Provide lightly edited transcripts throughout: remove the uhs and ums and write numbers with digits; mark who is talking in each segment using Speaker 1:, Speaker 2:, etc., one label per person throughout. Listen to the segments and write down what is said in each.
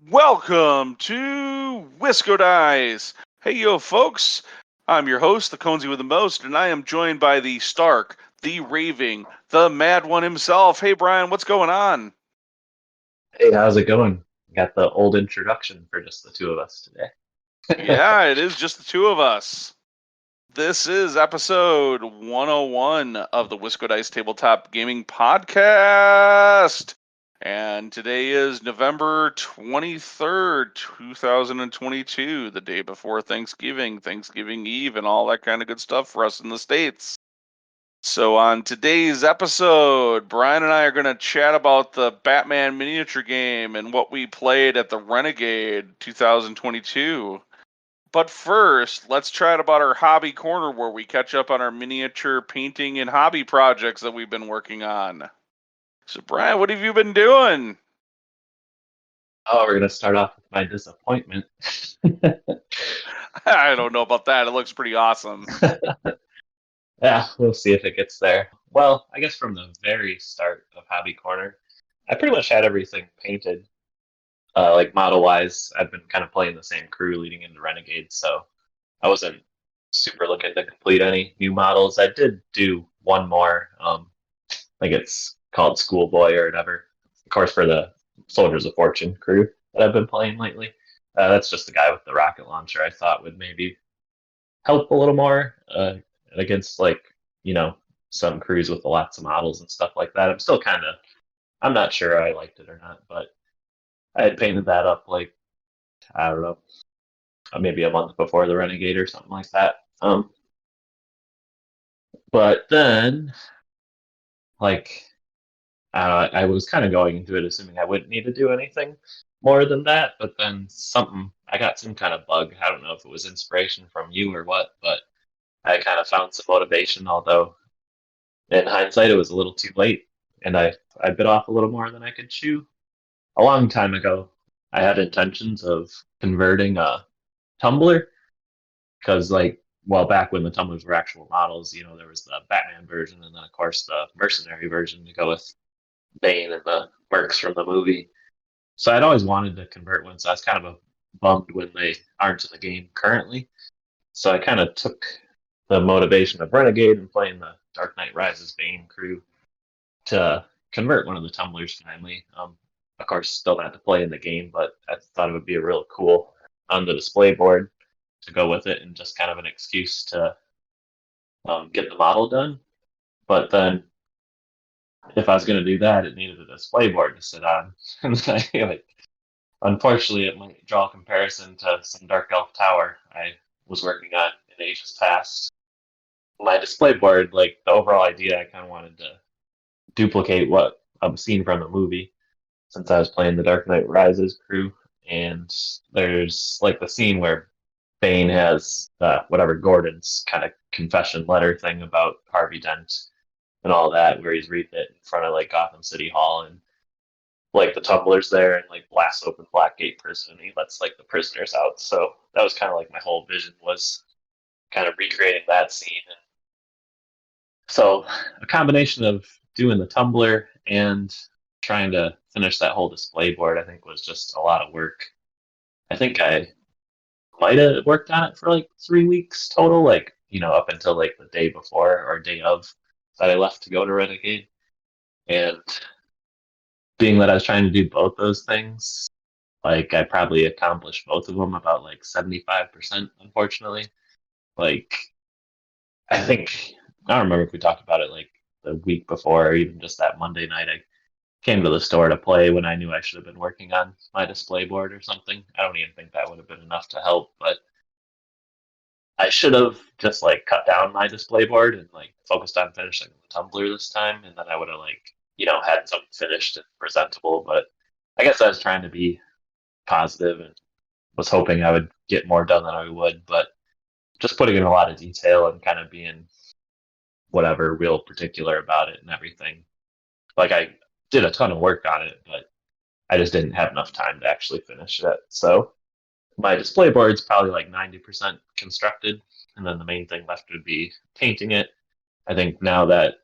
Speaker 1: Welcome to Wisco Dice. Hey, yo, folks. I'm your host, the Conesy with the Most, and I am joined by the Stark, the Raving, the Mad One himself. Hey, Brian, what's going on?
Speaker 2: Hey, how's it going? Got the old introduction for just the two of us today.
Speaker 1: Yeah, it is just the two of us. This is episode 101 of the Wisco Dice Tabletop Gaming Podcast. And today is November 23rd, 2022, the day before Thanksgiving, Thanksgiving Eve, and all that kind of good stuff for us in the States. So, on today's episode, Brian and I are going to chat about the Batman miniature game and what we played at the Renegade 2022. But first, let's chat about our hobby corner where we catch up on our miniature painting and hobby projects that we've been working on. So, Brian, what have you been doing?
Speaker 2: Oh, we're gonna start off with my disappointment.
Speaker 1: I don't know about that. It looks pretty awesome.
Speaker 2: Yeah, we'll see if it gets there. Well, I guess from the very start of Hobby Corner, I pretty much had everything painted. Like model wise, I've been kind of playing the same crew leading into Renegade, so I wasn't super looking to complete any new models. I did do one more, like it's called Schoolboy or whatever. Of course, for the Soldiers of Fortune crew that I've been playing lately. That's just the guy with the rocket launcher. I thought would maybe help a little more against you know some crews with lots of models and stuff like that. I'm not sure I liked it or not, but I had painted that up like I don't know, maybe a month before the Renegade or something like that. But then like I was kind of going into it assuming I wouldn't need to do anything more than that, but then I got some kind of bug. I don't know if it was inspiration from you or what, but I kind of found some motivation, although in hindsight it was a little too late, and I bit off a little more than I could chew. A long time ago, I had intentions of converting a tumbler, because well, back when the tumblers were actual models, there was the Batman version and then of course the mercenary version to go with Bane and the mercs from the movie. So I'd always wanted to convert one, so I was kind of bummed when they aren't in the game currently. So I kind of took the motivation of Renegade and playing the Dark Knight Rises Bane crew to convert one of the tumblers finally. Of course, still not to play in the game, but I thought it would be a real cool on the display board to go with it and just kind of an excuse to get the model done. But then if I was going to do that, it needed a display board to sit on. And unfortunately, it might draw a comparison to some Dark Elf Tower I was working on in ages past. My display board, like the overall idea, I kind of wanted to duplicate what I've seen from the movie since I was playing the Dark Knight Rises crew. And there's like the scene where Bane has whatever Gordon's kind of confession letter thing about Harvey Dent and all that, where he's reading it in front of like Gotham City Hall, and like the tumblers there, and like blasts open Blackgate prison, and he lets like the prisoners out. So that was kind of like my whole vision, was kind of recreating that scene. And so a combination of doing the tumbler and trying to finish that whole display board, I think was just a lot of work. I think I might have worked on it for like 3 weeks total, like up until like the day before or day of that I left to go to Renegade. And being that I was trying to do both those things, like I probably accomplished both of them about like 75%, unfortunately. Like I think I don't remember if we talked about it like the week before or even just that Monday night I came to the store to play when I knew I should have been working on my display board or something. I don't even think that would have been enough to help, but I should have just like cut down my display board and like focused on finishing the tumbler this time, and then I would have had something finished and presentable. But I guess I was trying to be positive and was hoping I would get more done than I would, but just putting in a lot of detail and kind of being whatever real particular about it and everything. Like I did a ton of work on it, but I just didn't have enough time to actually finish it. So my display board's probably like 90% constructed, and then the main thing left would be painting it. I think now that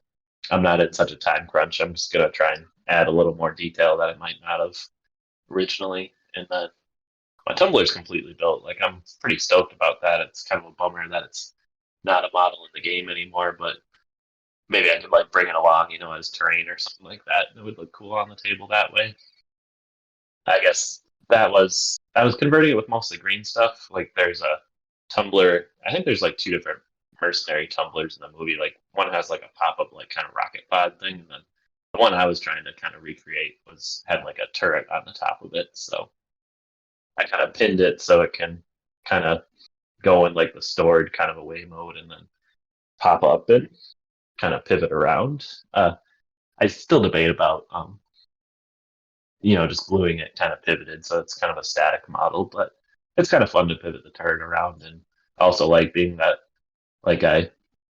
Speaker 2: I'm not in such a time crunch, I'm just gonna try and add a little more detail that I might not have originally, and then my tumbler's completely built. Like I'm pretty stoked about that. It's kind of a bummer that it's not a model in the game anymore, but maybe I could like bring it along, as terrain or something like that. It would look cool on the table that way. I guess I was converting it with mostly green stuff. Like there's a tumbler. I think there's like two different mercenary tumblers in the movie. Like one has like a pop up like kind of rocket pod thing, and then the one I was trying to kind of recreate had like a turret on the top of it. So I kind of pinned it so it can kind of go in like the stored kind of away mode and then pop up and kind of pivot around. I still debate about just gluing it kind of pivoted so it's kind of a static model, but it's kind of fun to pivot the turret around, and I also like being that like I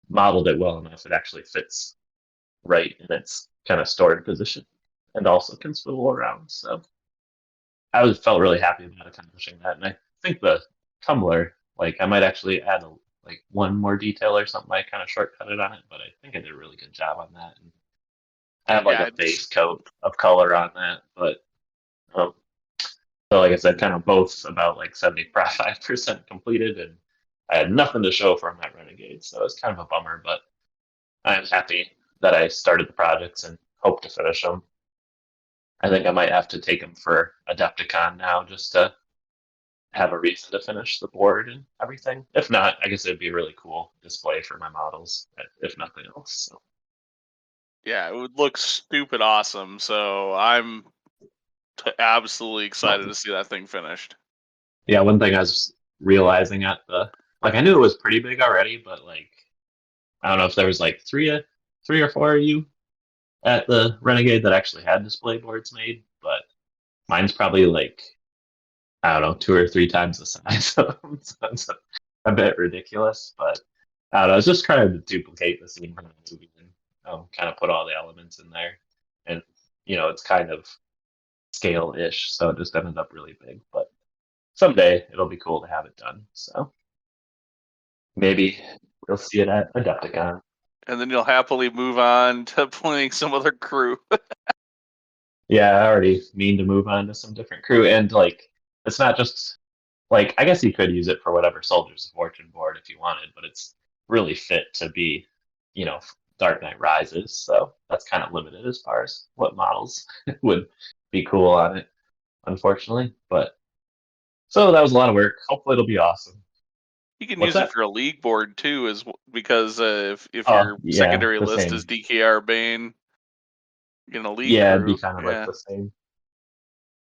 Speaker 2: modeled it well enough it actually fits right in its kind of stored position and also can swivel around. So felt really happy about accomplishing that, and I think the tumbler, like I might actually add like one more detail or something. I kind of shortcutted on it, but I think I did a really good job on that. And I have like
Speaker 1: Yeah,
Speaker 2: a base coat of color on that, but um, so like I said, kind of both about like 75% completed, and I had nothing to show from that Renegade, so it's kind of a bummer. But I'm happy that I started the projects and hope to finish them. I think I might have to take them for Adepticon now just to have a reason to finish the board and everything. If not, I guess it'd be a really cool display for my models, if nothing else. So.
Speaker 1: yeah, it would look stupid awesome. So I'm absolutely excited to see that thing finished.
Speaker 2: Yeah, one thing I was realizing at I knew it was pretty big already, but like I don't know if there was like three or four of you at the Renegade that actually had display boards made, but mine's probably like I don't know, two or three times the size of them. So it's a bit ridiculous, but I don't know. I was just trying to duplicate the scene from the movie and kind of put all the elements in there, and it's kind of scale-ish, so it just ended up really big. But someday it'll be cool to have it done. So maybe we'll see it at Adepticon.
Speaker 1: And then you'll happily move on to playing some other crew.
Speaker 2: Yeah, I already mean to move on to some different crew, and like it's not just like I guess you could use it for whatever Soldiers of Fortune board if you wanted, but it's really fit to be, Dark Knight Rises, so that's kind of limited as far as what models would be cool on it, unfortunately. But so that was a lot of work. Hopefully it'll be awesome.
Speaker 1: You can
Speaker 2: What's
Speaker 1: use it
Speaker 2: that?
Speaker 1: for a league board too, because if
Speaker 2: Oh,
Speaker 1: your
Speaker 2: yeah,
Speaker 1: secondary
Speaker 2: the
Speaker 1: list is
Speaker 2: same.
Speaker 1: DKR Bane in a league
Speaker 2: Yeah, it'd be
Speaker 1: crew,
Speaker 2: kind of like
Speaker 1: yeah,
Speaker 2: the same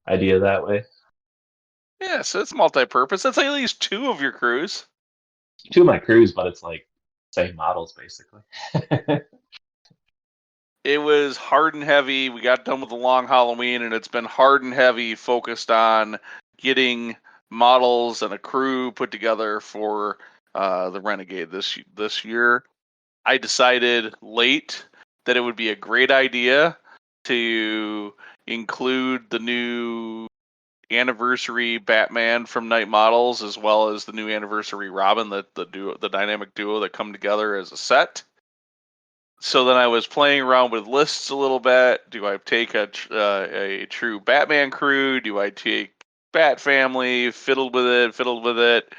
Speaker 2: idea that way.
Speaker 1: yeah. So it's multi-purpose. That's at least two of your crews.
Speaker 2: Two of my crews, but it's like same models basically.
Speaker 1: It was hard and heavy. We got done with the long Halloween, and it's been hard and heavy, focused on getting models and a crew put together for the Renegade this year. I decided late that it would be a great idea to include the new anniversary Batman from Night Models as well as the new anniversary Robin, the dynamic duo that come together as a set. So then I was playing around with lists a little bit. Do I take a true Batman crew? Do I take Bat Family? Fiddled with it.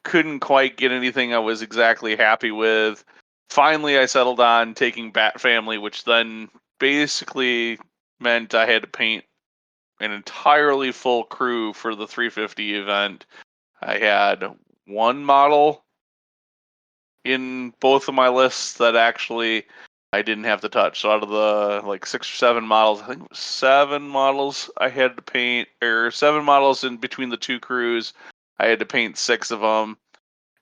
Speaker 1: Couldn't quite get anything I was exactly happy with. Finally, I settled on taking Bat Family, which then basically meant I had to paint an entirely full crew for the 350 event. I had one model in both of my lists that actually I didn't have to touch. So out of the like 6 or 7 models, I think it was 7 models I had to paint, or 7 models in between the two crews. I had to paint 6 of them,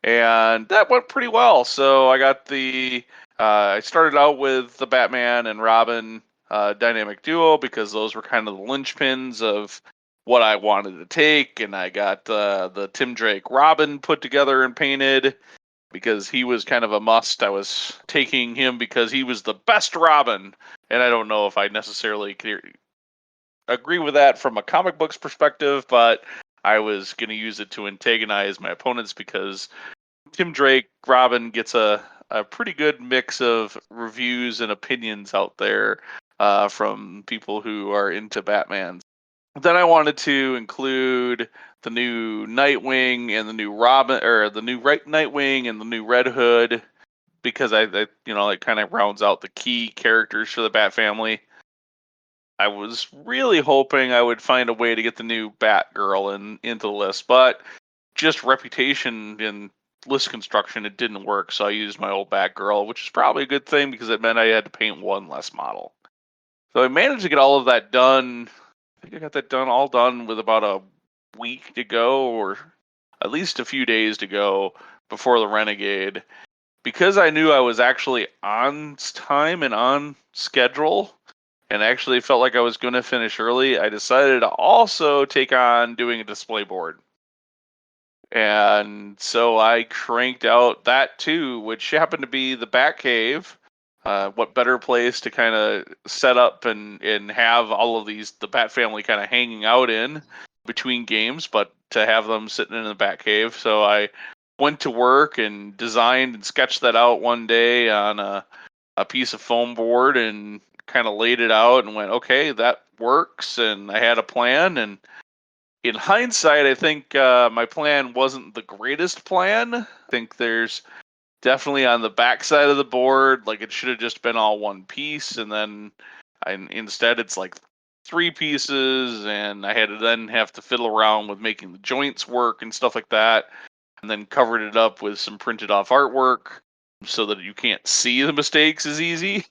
Speaker 1: and that went pretty well. So I got I started out with the Batman and Robin dynamic duo because those were kind of the linchpins of what I wanted to take, and I got the Tim Drake Robin put together and painted because he was kind of a must. I was taking him because he was the best Robin, and I don't know if I necessarily agree with that from a comic books perspective, but I was going to use it to antagonize my opponents because Tim Drake Robin gets a pretty good mix of reviews and opinions out there from people who are into Batman. Then I wanted to include the new Nightwing and the new Robin, or the new Nightwing and the new Red Hood, because I it kind of rounds out the key characters for the Bat family. I was really hoping I would find a way to get the new Batgirl into the list, but just reputation and list construction, it didn't work. So I used my old Batgirl, which is probably a good thing because it meant I had to paint one less model. So I managed to get all of that done. I think I got that all done with about a week to go, or at least a few days to go before the Renegade. Because I knew I was actually on time and on schedule, and actually felt like I was going to finish early, I decided to also take on doing a display board. And so I cranked out that too, which happened to be the Batcave. What better place to kind of set up and have all of the Bat family kind of hanging out in between games, but to have them sitting in the Batcave. So I went to work and designed and sketched that out one day on a piece of foam board and kind of laid it out and went, okay, that works. And I had a plan. And in hindsight, I think my plan wasn't the greatest plan. I think there's definitely on the back side of the board, like it should have just been all one piece. And then instead it's like three pieces. And I had to then have to fiddle around with making the joints work and stuff like that. And then covered it up with some printed off artwork so that you can't see the mistakes as easy.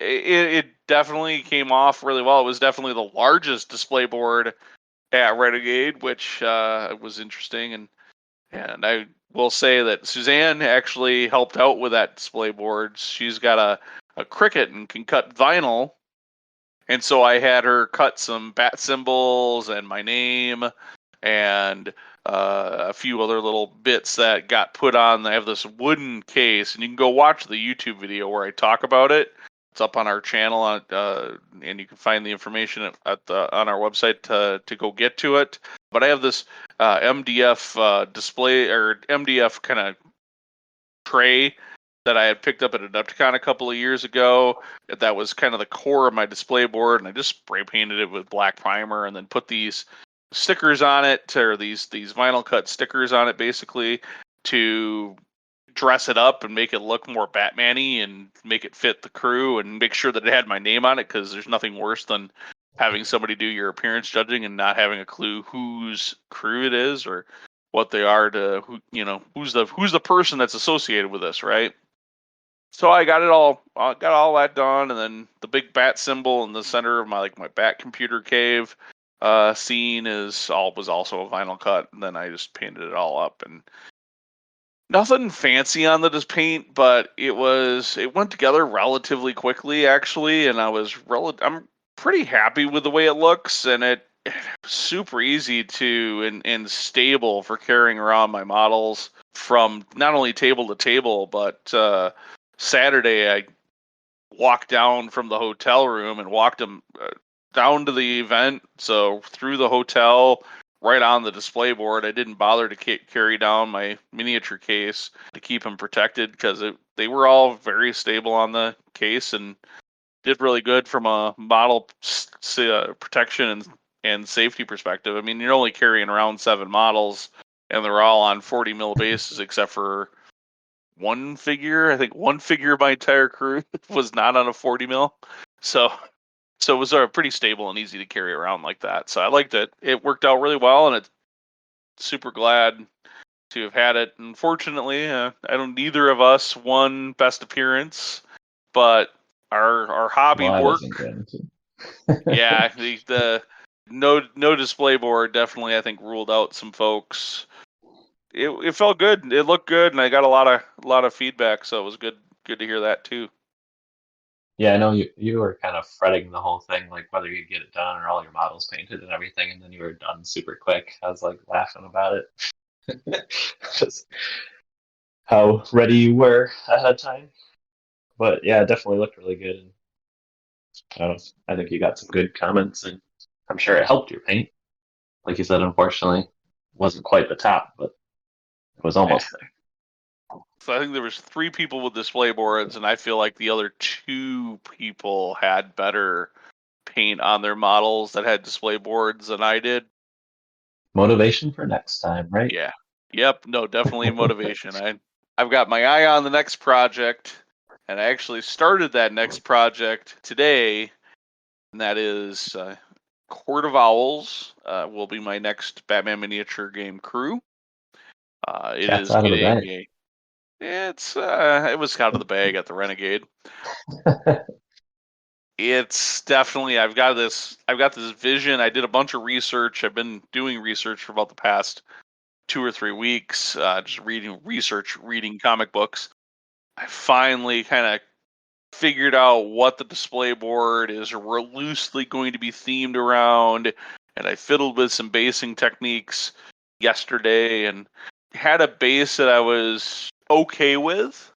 Speaker 1: It definitely came off really well. It was definitely the largest display board at Renegade, which was interesting. And I will say that Suzanne actually helped out with that display board. She's got a Cricut and can cut vinyl. And so I had her cut some bat symbols and my name and a few other little bits that got put on. I have this wooden case, and you can go watch the YouTube video where I talk about it. It's up on our channel, and you can find the information on our website to go get to it. But I have this MDF display, or MDF kind of tray that I had picked up at Adepticon a couple of years ago. That was kind of the core of my display board, and I just spray painted it with black primer and then put these stickers on it, or these vinyl cut stickers on it, basically to dress it up and make it look more Batman-y and make it fit the crew and make sure that it had my name on it, because there's nothing worse than having somebody do your appearance judging and not having a clue whose crew it is or what they are, to who's the person that's associated with this, right? So I got all that done, and then the big bat symbol in the center of my bat computer cave scene was also a vinyl cut, and then I just painted it all up. And nothing fancy on the paint, but it went together relatively quickly, actually, and I'm pretty happy with the way it looks, and it's super easy to and stable for carrying around my models from not only table to table, but Saturday I walked down from the hotel room and walked them down to the event, so through the hotel, right on the display board. I didn't bother to carry down my miniature case to keep them protected, because they were all very stable on the case and did really good from a model protection and safety perspective. I mean, you're only carrying around 7 models, and they're all on 40 mil bases, except for one figure. I think one figure of my entire crew was not on a 40 mil. So it was pretty stable and easy to carry around like that. So I liked it. It worked out really well, and it's super glad to have had it. Unfortunately, neither of us won best appearance, but our hobby
Speaker 2: Well, I
Speaker 1: work.
Speaker 2: wasn't going to.
Speaker 1: Yeah, the no display board definitely, I think, ruled out some folks. It felt good. It looked good, and I got a lot of feedback, so it was good to hear that too.
Speaker 2: Yeah, I know you were kind of fretting the whole thing, like whether you'd get it done or all your models painted and everything, and then you were done super quick. I was like laughing about it. Just how ready you were ahead of time. But yeah, it definitely looked really good. And I think you got some good comments, and I'm sure it helped your paint. Like you said, unfortunately, wasn't quite the top, but it was almost there.
Speaker 1: So I think there was 3 people with display boards, and I feel like the other 2 people had better paint on their models that had display boards than I did.
Speaker 2: Motivation for next time, right?
Speaker 1: Yeah. Yep. No, definitely motivation. I've got my eye on the next project, and I actually started that next project today, and that is Court of Owls will be my next Batman miniature game crew. It
Speaker 2: Cat's
Speaker 1: is
Speaker 2: out of the
Speaker 1: getting
Speaker 2: bag.
Speaker 1: it was out of the bag at the Renegade. It's definitely I've got this vision. I did a bunch of research. I've been doing research for about the past 2 or 3 weeks, just reading comic books. I finally kind of figured out what the display board is loosely going to be themed around, and I fiddled with some basing techniques yesterday and had a base that I was okay with,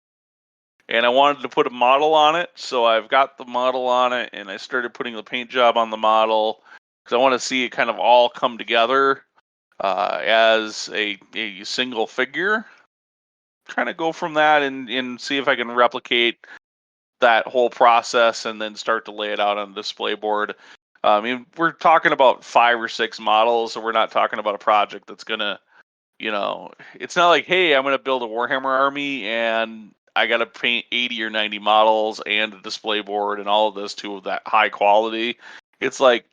Speaker 1: and I wanted to put a model on it, so I've got the model on it, and I started putting the paint job on the model because I want to see it kind of all come together as a single figure. Kind of go from that and see if I can replicate that whole process and then start to lay it out on the display board. I mean, we're talking about 5 or 6 models, so we're not talking about a project that's gonna, it's not like, hey, I'm gonna build a Warhammer army and I gotta paint 80 or 90 models and a display board and all of this to that high quality. It's like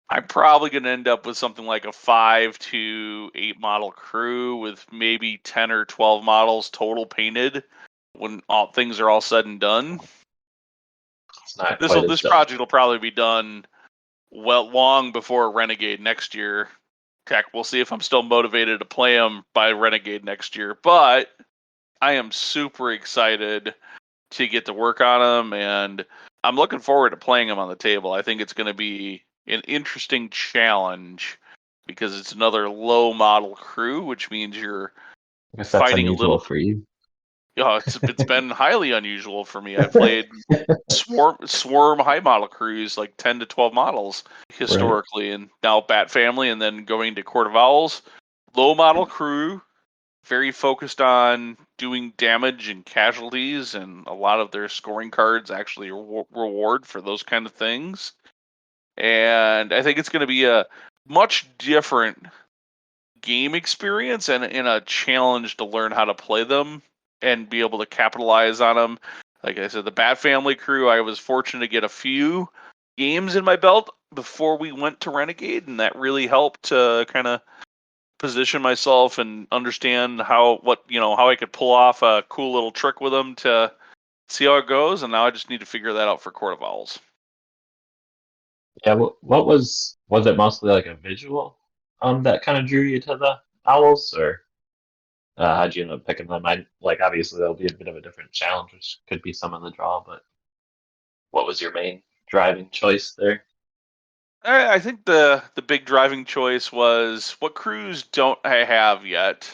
Speaker 1: I'm probably gonna end up with something like a 5 to 8 model crew with maybe 10 or 12 models total painted when all things are all said and done.
Speaker 2: It's not quite as
Speaker 1: This
Speaker 2: done.
Speaker 1: project will probably be done well long before Renegade next year. Heck, we'll see if I'm still motivated to play them by Renegade next year. But I am super excited to get to work on them, and I'm looking forward to playing them on the table. I think it's going to be an interesting challenge because it's another low model crew, which means you're
Speaker 2: I guess that's
Speaker 1: fighting a
Speaker 2: unusual
Speaker 1: little.
Speaker 2: for you.
Speaker 1: It's been highly unusual for me. I've played swarm high model crews like 10 to 12 models
Speaker 2: Right.
Speaker 1: historically, and now Bat Family, and then going to Court of Owls, low model crew, very focused on doing damage and casualties, and a lot of their scoring cards actually reward for those kind of things. And I think it's going to be a much different game experience and a challenge to learn how to play them and be able to capitalize on them. Like I said, the Bat Family crew, I was fortunate to get a few games in my belt before we went to Renegade, and that really helped to kind of position myself and understand how I could pull off a cool little trick with them to see how it goes. And now I just need to figure that out for Court of Owls.
Speaker 2: Yeah. What was it mostly like a visual that kind of drew you to the owls, or how'd you end up picking them? Like obviously there'll be a bit of a different challenge, which could be some in the draw, but what was your main driving choice there?
Speaker 1: I think the big driving choice was what crews don't I have yet.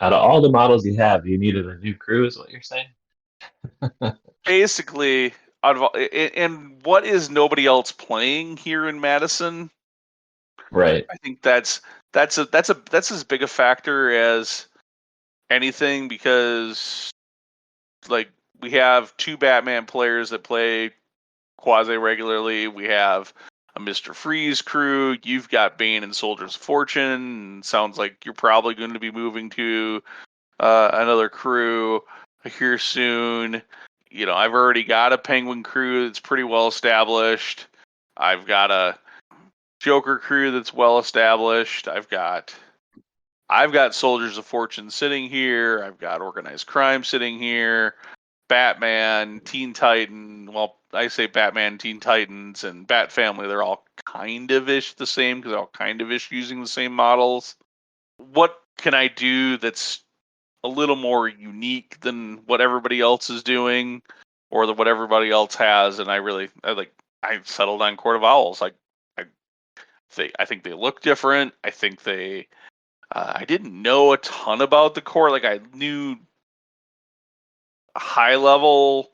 Speaker 2: Out of all the models you have, you needed a new crew, is what you're saying?
Speaker 1: Basically, out of and what is nobody else playing here in Madison?
Speaker 2: Right.
Speaker 1: I think that's as big a factor as anything because like we have 2 Batman players that play quasi regularly. We have a Mr. Freeze crew. You've got Bane and Soldiers of Fortune. Sounds like you're probably going to be moving to another crew here soon. I've already got a Penguin crew that's pretty well established. I've got a Joker crew that's well established. I've got Soldiers of Fortune sitting here. I've got Organized Crime sitting here. Batman, Teen Titan. Well, I say Batman, Teen Titans, and Bat Family. They're all kind of ish the same because they're all kind of ish using the same models. What can I do that's a little more unique than what everybody else is doing, or what everybody else has? And I settled on Court of Owls. I, I think they look different. I think I didn't know a ton about the core. Like I knew high level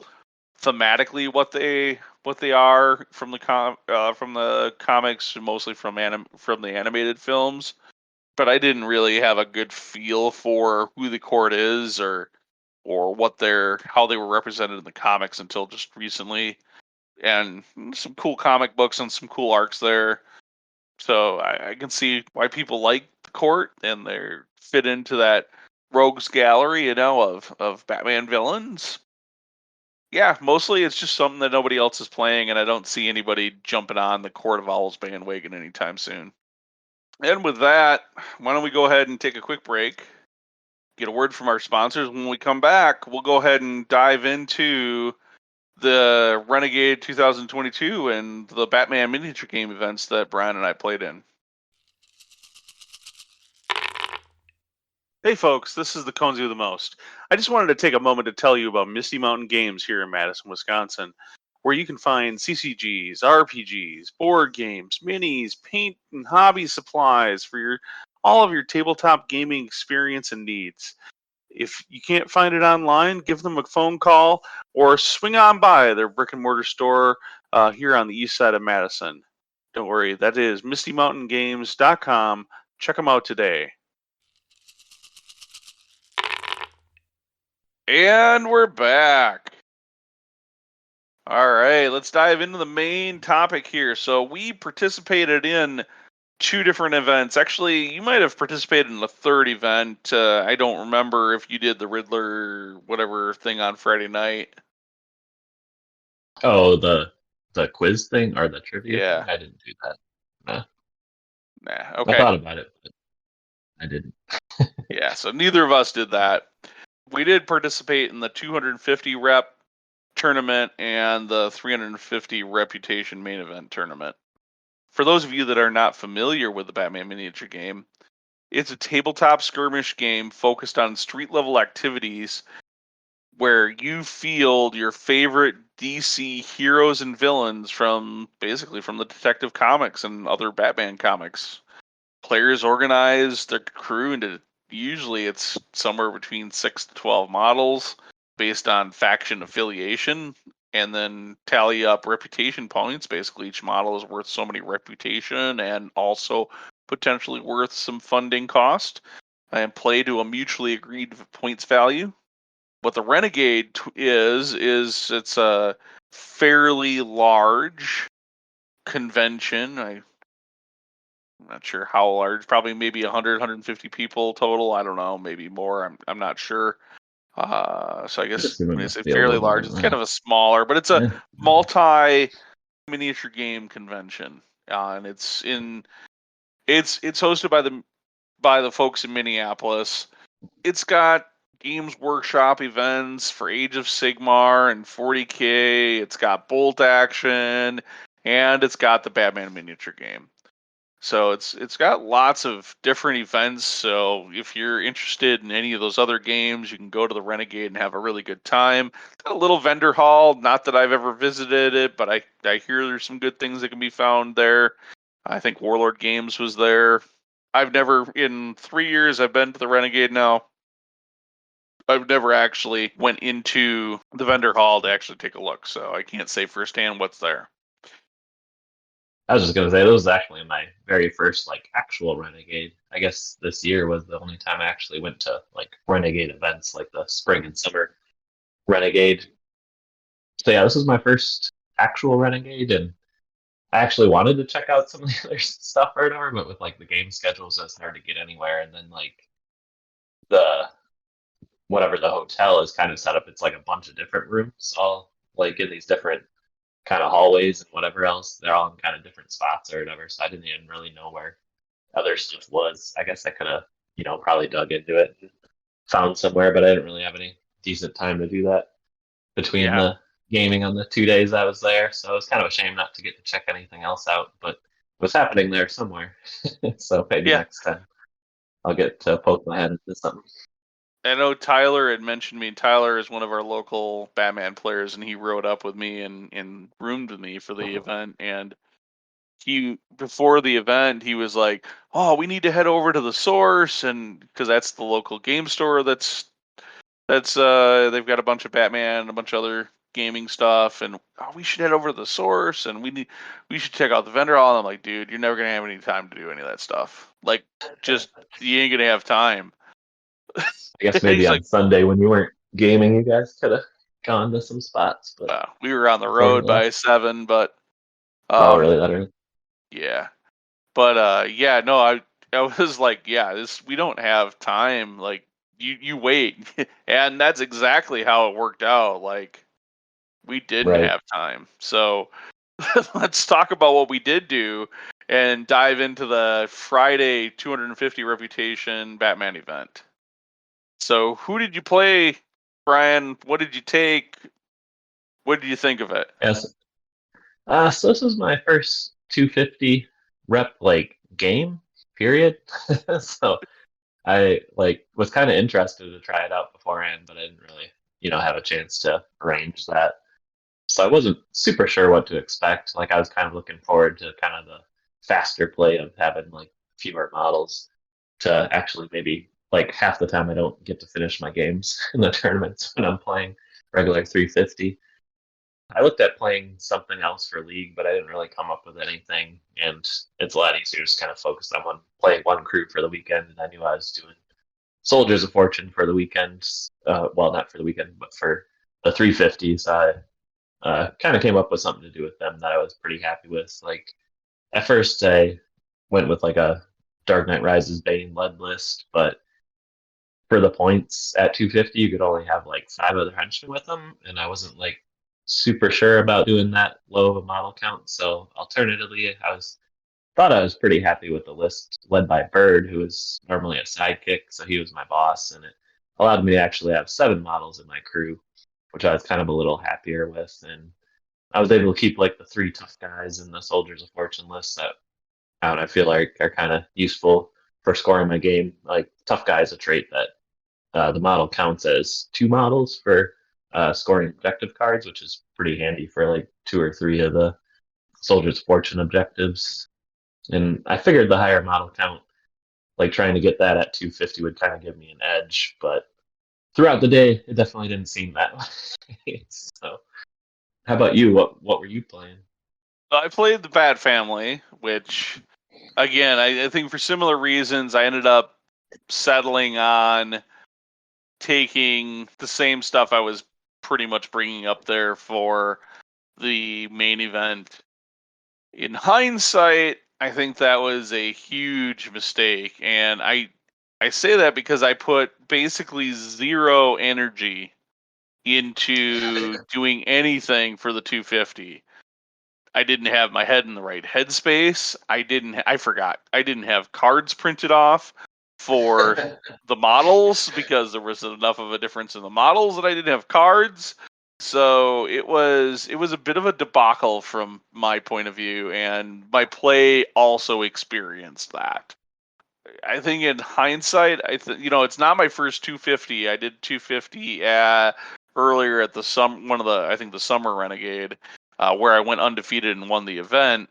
Speaker 1: thematically what they are from from the comics, mostly from from the animated films, but I didn't really have a good feel for who the court is or how they were represented in the comics until just recently. and some cool comic books and some cool arcs there. So I can see why people like the court, and they fit into that rogues gallery, of Batman villains. Yeah, mostly it's just something that nobody else is playing, and I don't see anybody jumping on the Court of Owls bandwagon anytime soon. And with that, why don't we go ahead and take a quick break, get a word from our sponsors. When we come back, we'll go ahead and dive into the Renegade 2022 and the Batman miniature game events that Brian and I played in. Hey folks, this is the Conesy with the Most. I just wanted to take a moment to tell you about Misty Mountain Games here in Madison, Wisconsin, where you can find CCGs, RPGs, board games, minis, paint and hobby supplies for all of your tabletop gaming experience and needs. If you can't find it online, give them a phone call or swing on by their brick and mortar store here on the east side of Madison. Don't worry, that is MistyMountainGames.com. Check them out today. And we're back. All right, let's dive into the main topic here. So we participated in 2 different events. Actually, you might have participated in the third event. I don't remember if you did the Riddler whatever thing on Friday night.
Speaker 2: Oh, the quiz thing or the trivia thing?
Speaker 1: Yeah.
Speaker 2: I didn't do that. No.
Speaker 1: Nah,
Speaker 2: I
Speaker 1: okay.
Speaker 2: thought about it, but I didn't.
Speaker 1: Yeah, so neither of us did that. We did participate in the 250 rep tournament and the 350 reputation main event tournament. For those of you that are not familiar with the Batman miniature game, it's a tabletop skirmish game focused on street level activities where you field your favorite DC heroes and villains from the Detective Comics and other Batman comics. Players organize their crew into, usually it's somewhere between 6 to 12 models based on faction affiliation, and then tally up reputation points. Basically, each model is worth so many reputation and also potentially worth some funding cost, and play to a mutually agreed points value. What the Renegade is it's a fairly large convention. I'm not sure how large, probably maybe 100, 150 people total. I don't know, maybe more. I'm not sure. So I
Speaker 2: I
Speaker 1: guess
Speaker 2: assume it
Speaker 1: when I
Speaker 2: must
Speaker 1: say
Speaker 2: be a
Speaker 1: fairly
Speaker 2: little more
Speaker 1: large,
Speaker 2: than
Speaker 1: it's kind
Speaker 2: that.
Speaker 1: of a smaller, but it's a
Speaker 2: Yeah.
Speaker 1: multi miniature game convention, and it's hosted by the folks in Minneapolis. It's got Games Workshop events for Age of Sigmar and 40K. It's got Bolt Action, and it's got the Batman miniature game. So it's got lots of different events. So if you're interested in any of those other games, you can go to the Renegade and have a really good time. It's got a little vendor hall. Not that I've ever visited it, but I hear there's some good things that can be found there. I think Warlord Games was there. I've never, in 3 years I've been to the Renegade now, I've never actually went into the vendor hall to actually take a look, so I can't say firsthand what's there.
Speaker 2: I was just gonna say, this was actually my very first like actual Renegade. I guess this year was the only time I actually went to like Renegade events, like the spring and summer Renegade. So yeah, this was my first actual Renegade, and I actually wanted to check out some of the other stuff or whatever, but with like the game schedules, it's hard to get anywhere. And then like the whatever the hotel is kind of set up, it's like a bunch of different rooms, all like in these different kind of hallways and whatever else. They're all in kind of different spots or whatever. So I didn't even really know where other stuff was. I guess I could have, probably dug into it and found somewhere, but I didn't really have any decent time to do that between
Speaker 1: Yeah,
Speaker 2: the gaming on the 2 days I was there. So it was kind of a shame not to get to check anything else out, but it was happening there somewhere. So maybe
Speaker 1: yeah.
Speaker 2: next time I'll get to poke my head into something.
Speaker 1: I know Tyler had mentioned me. Tyler is one of our local Batman players, and he rode up with me and roomed with me for the event. And he, before the event, he was like, "Oh, we need to head over to the Source," and because that's the local game store that's they've got a bunch of Batman and a bunch of other gaming stuff, and oh, we should head over to the Source, and we should check out the vendor hall. And I'm like, dude, you're never gonna have any time to do any of that stuff. Like, just you ain't gonna have time.
Speaker 2: I guess maybe
Speaker 1: He's
Speaker 2: on
Speaker 1: like,
Speaker 2: Sunday when you weren't gaming, you guys could have. gone to some spots, but
Speaker 1: We were on the road
Speaker 2: unfortunately,
Speaker 1: by 7, but
Speaker 2: oh,
Speaker 1: um,
Speaker 2: really? That early?
Speaker 1: yeah. But yeah, no, I was like, yeah, this we don't have time. Like you wait, and that's exactly how it worked out. Like we didn't
Speaker 2: Right.
Speaker 1: have time. So let's talk about what we did do and dive into the Friday 250 reputation Batman event. So who did you play, Brian? What did you take? What did you think of it?
Speaker 2: Yes. So this was my first 250 rep like game period. So I like was kind of interested to try it out beforehand, but I didn't really, have a chance to arrange that. So I wasn't super sure what to expect. Like I was kind of looking forward to kind of the faster play of having like fewer models to actually maybe like half the time I don't get to finish my games in the tournaments when I'm playing regular 350. I looked at playing something else for League, but I didn't really come up with anything. And it's a lot easier to just kind of focus on playing one crew for the weekend. And I knew I was doing Soldiers of Fortune for the weekend. Well, not for the weekend, but for the 350. So I kind of came up with something to do with them that I was pretty happy with. Like at first, I went with like a Dark Knight Rises Bane led list, but for the points at 250, you could only have like 5 other henchmen with them, and I wasn't like super sure about doing that low of a model count. So alternatively, I was pretty happy with the list led by Bird, who is normally a sidekick, so he was my boss, and it allowed me to actually have 7 models in my crew, which I was kind of a little happier with. And I was able to keep like the 3 tough guys in the Soldiers of Fortune list that I feel like are kind of useful for scoring my game. Like tough guy is a trait that the model counts as 2 models for scoring objective cards, which is pretty handy for like 2 or 3 of the Soldiers of Fortune objectives. And I figured the higher model count, like trying to get that at 250 would kind of give me an edge, but throughout the day, it definitely didn't seem that way. So, how about you? What were you playing?
Speaker 1: I played the Bat Family, which again, I think for similar reasons, I ended up settling on taking the same stuff I was pretty much bringing up there for the main event. In hindsight, I think that was a huge mistake, and I say that because I put basically zero energy into doing anything for the 250. I didn't have my head in the right headspace. I forgot. I didn't have cards printed off for the models because there was enough of a difference in the models that I didn't have cards. So it was a bit of a debacle from my point of view, and my play also experienced that. I think in hindsight, it's not my first 250. I did 250 earlier at one of the I think the summer Renegade, where I went undefeated and won the event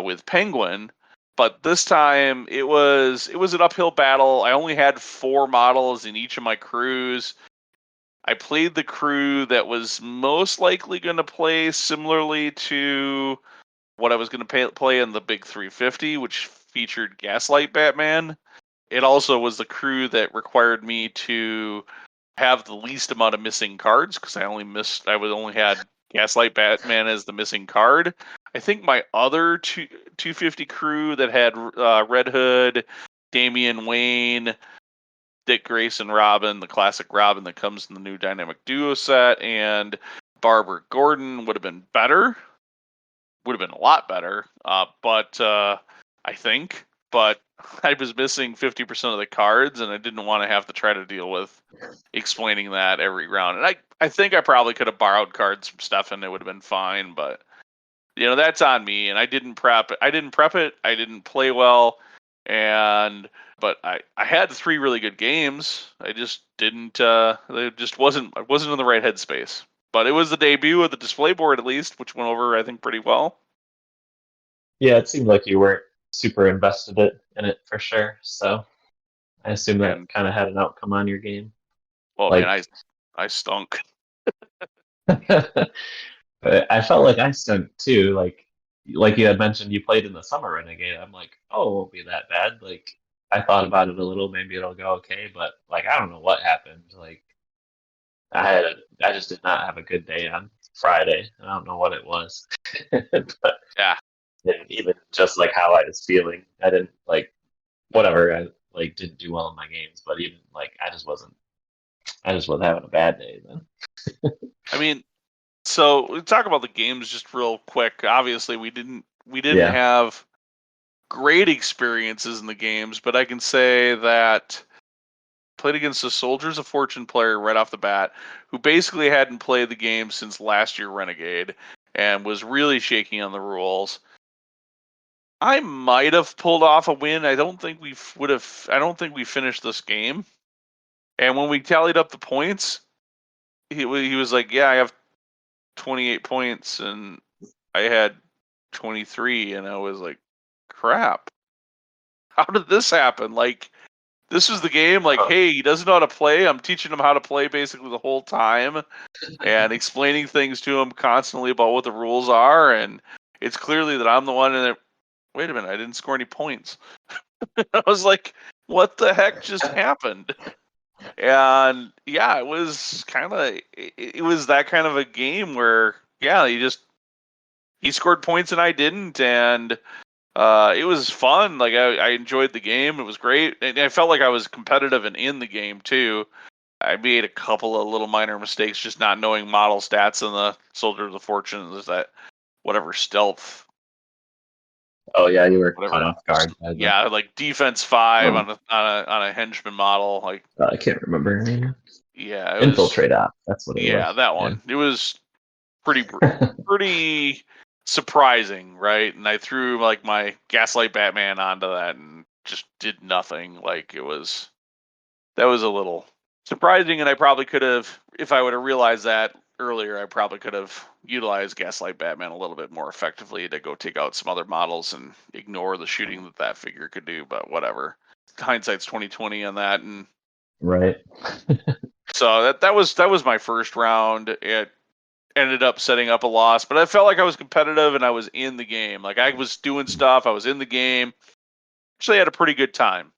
Speaker 1: with Penguin. But this time it was an uphill battle. I only had 4 models in each of my crews. I played the crew that was most likely going to play similarly to what I was going to play in the big 350, which featured Gaslight Batman. It also was the crew that required me to have the least amount of missing cards because I would only had Gaslight Batman as the missing card. I think my other 250 crew that had Red Hood, Damian Wayne, Dick Grayson Robin, the classic Robin that comes in the new Dynamic Duo set, and Barbara Gordon would have been better. Would have been a lot better, but I think. But I was missing 50% of the cards, and I didn't want to have to try to deal with explaining that every round. And I think I probably could have borrowed cards from Stefan. It would have been fine, but that's on me. And I didn't prep it. I didn't prep it. I didn't play well, and but I had 3 really good games. I just didn't. It just wasn't. I wasn't in the right headspace. But it was the debut of the display board, at least, which went over, I think, pretty well.
Speaker 2: Yeah, it seemed like you weren't super in it for sure. So I assume that
Speaker 1: And
Speaker 2: kind of had an outcome on your game.
Speaker 1: oh man,
Speaker 2: Like,
Speaker 1: I stunk.
Speaker 2: I felt like I stunk too. Like you had mentioned, you played in the summer Renegade. I'm like, oh, it won't be that bad. Like, I thought about it a little. Maybe it'll go okay, but like, I don't know what happened. Like, I just did not have a good day on Friday. I don't know what it was, but
Speaker 1: Yeah.
Speaker 2: even just like how I was feeling, I didn't like whatever. I like didn't do well in my games, but even like I just was having a bad day then.
Speaker 1: I mean, so we talk about the games just real quick. Obviously, we didn't
Speaker 2: Yeah.
Speaker 1: have great experiences in the games, but I can say that played against a Soldiers of Fortune player right off the bat who basically hadn't played the game since last year Renegade and was really shaky on the rules. I might have pulled off a win. I don't think we would have. I don't think we finished this game. And when we tallied up the points, he was like, "Yeah, I have 28 points, and I had 23," and I was like, "Crap! How did this happen?" Like, this was the game. Like,
Speaker 2: Oh,
Speaker 1: hey, he doesn't know how to play. I'm teaching him how to play basically the whole time, and explaining things to him constantly about what the rules are. And it's clearly that I'm the one. And wait a minute, I didn't score any points. I was like, what the heck just happened? And yeah, it was kind of it was that kind of a game where yeah, he scored points and I didn't, and it was fun. Like I enjoyed the game. It was great, and I felt like I was competitive and in the game too. I made a couple of little minor mistakes, just not knowing model stats in the Soldier of the Fortune. There's that whatever stealth,
Speaker 2: oh yeah, you were caught
Speaker 1: whatever.
Speaker 2: off guard by the.
Speaker 1: Yeah, like defense 5
Speaker 2: Um,
Speaker 1: on a henchman model. Like
Speaker 2: I can't remember her name.
Speaker 1: yeah, it was
Speaker 2: Infiltrate op. That's what it
Speaker 1: yeah
Speaker 2: was.
Speaker 1: that
Speaker 2: Yeah.
Speaker 1: one. It was pretty surprising, right? And I threw like my Gaslight Batman onto that and just did nothing. Like that was a little surprising, and I probably could have, if I would have realized that earlier, I probably could have utilized Gaslight Batman a little bit more effectively to go take out some other models and ignore the shooting that figure could do. But whatever, hindsight's 2020 on that, and
Speaker 2: Right.
Speaker 1: so that was my first round. It ended up setting up a loss, but I felt like I was competitive and I was in the game. Like I was doing stuff, I was in the game. Actually, had a pretty good time.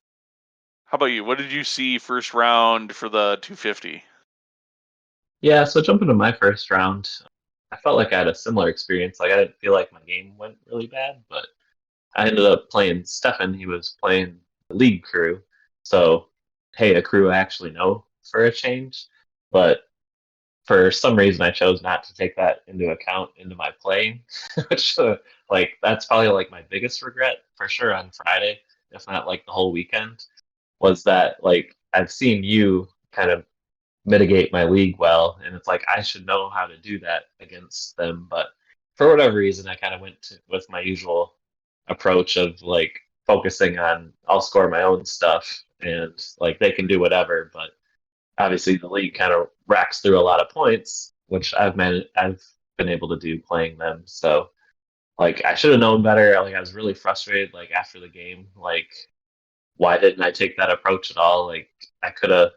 Speaker 1: How about you? What did you see first round for the 250?
Speaker 2: Yeah. So jumping to my first round, I felt like I had a similar experience. Like I didn't feel like my game went really bad, but I ended up playing Stefan. He was playing the league crew. So, hey, a crew I actually know for a change. But for some reason, I chose not to take that into account into my playing, which, like, that's probably like my biggest regret for sure on Friday, if not like the whole weekend, was that like I've seen you kind of mitigate my league well, and it's like I should know how to do that against them. But for whatever reason, I kind of with my usual approach of like focusing on I'll score my own stuff and like they can do whatever. But obviously, the league kind of racks through a lot of points, which I've been able to do playing them. So like I should have known better. Like I was really frustrated like after the game. Like why didn't I take that approach at all? Like I could have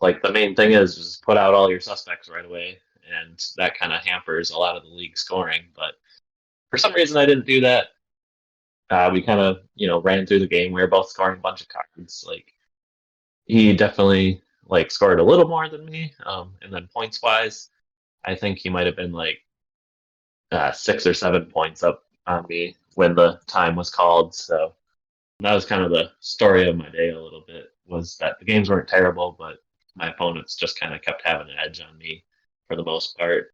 Speaker 2: like the main thing is just put out all your suspects right away, and that kind of hampers a lot of the league scoring. But for some reason, I didn't do that. We kind of ran through the game. We were both scoring a bunch of cards. Like he definitely like scored a little more than me, and then points wise, I think he might have been like 6 or 7 points up on me when the time was called. So that was kind of the story of my day a little bit. Was that the games weren't terrible, but my opponents just kind of kept having an edge on me for the most part.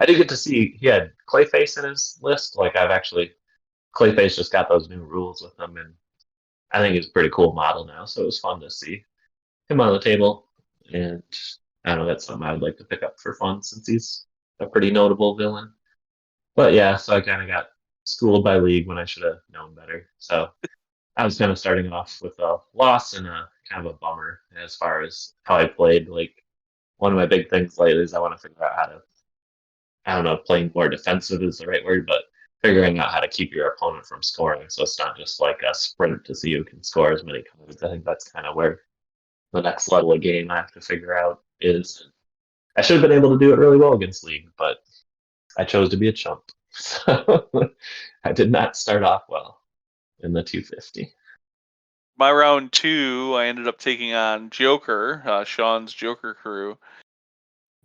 Speaker 2: I did get to see he had Clayface in his list. Like I've actually Clayface just got those new rules with him, and I think he's a pretty cool model now. So it was fun to see him on the table, and I don't know that's something I would like to pick up for fun since he's a pretty notable villain. But yeah, so I kind of got schooled by league when I should have known better. So I was kind of starting off with a loss and a kind of a bummer as far as how I played. Like one of my big things lately is I want to figure out how to, I don't know, if playing more defensive is the right word, but figuring out how to keep your opponent from scoring. So it's not just like a sprint to see who can score as many cards. I think that's kind of where the next level of game I have to figure out is. I should have been able to do it really well against League, but I chose to be a chump. So I did not start off well in the 250.
Speaker 1: My round 2, I ended up taking on Joker, Sean's Joker crew,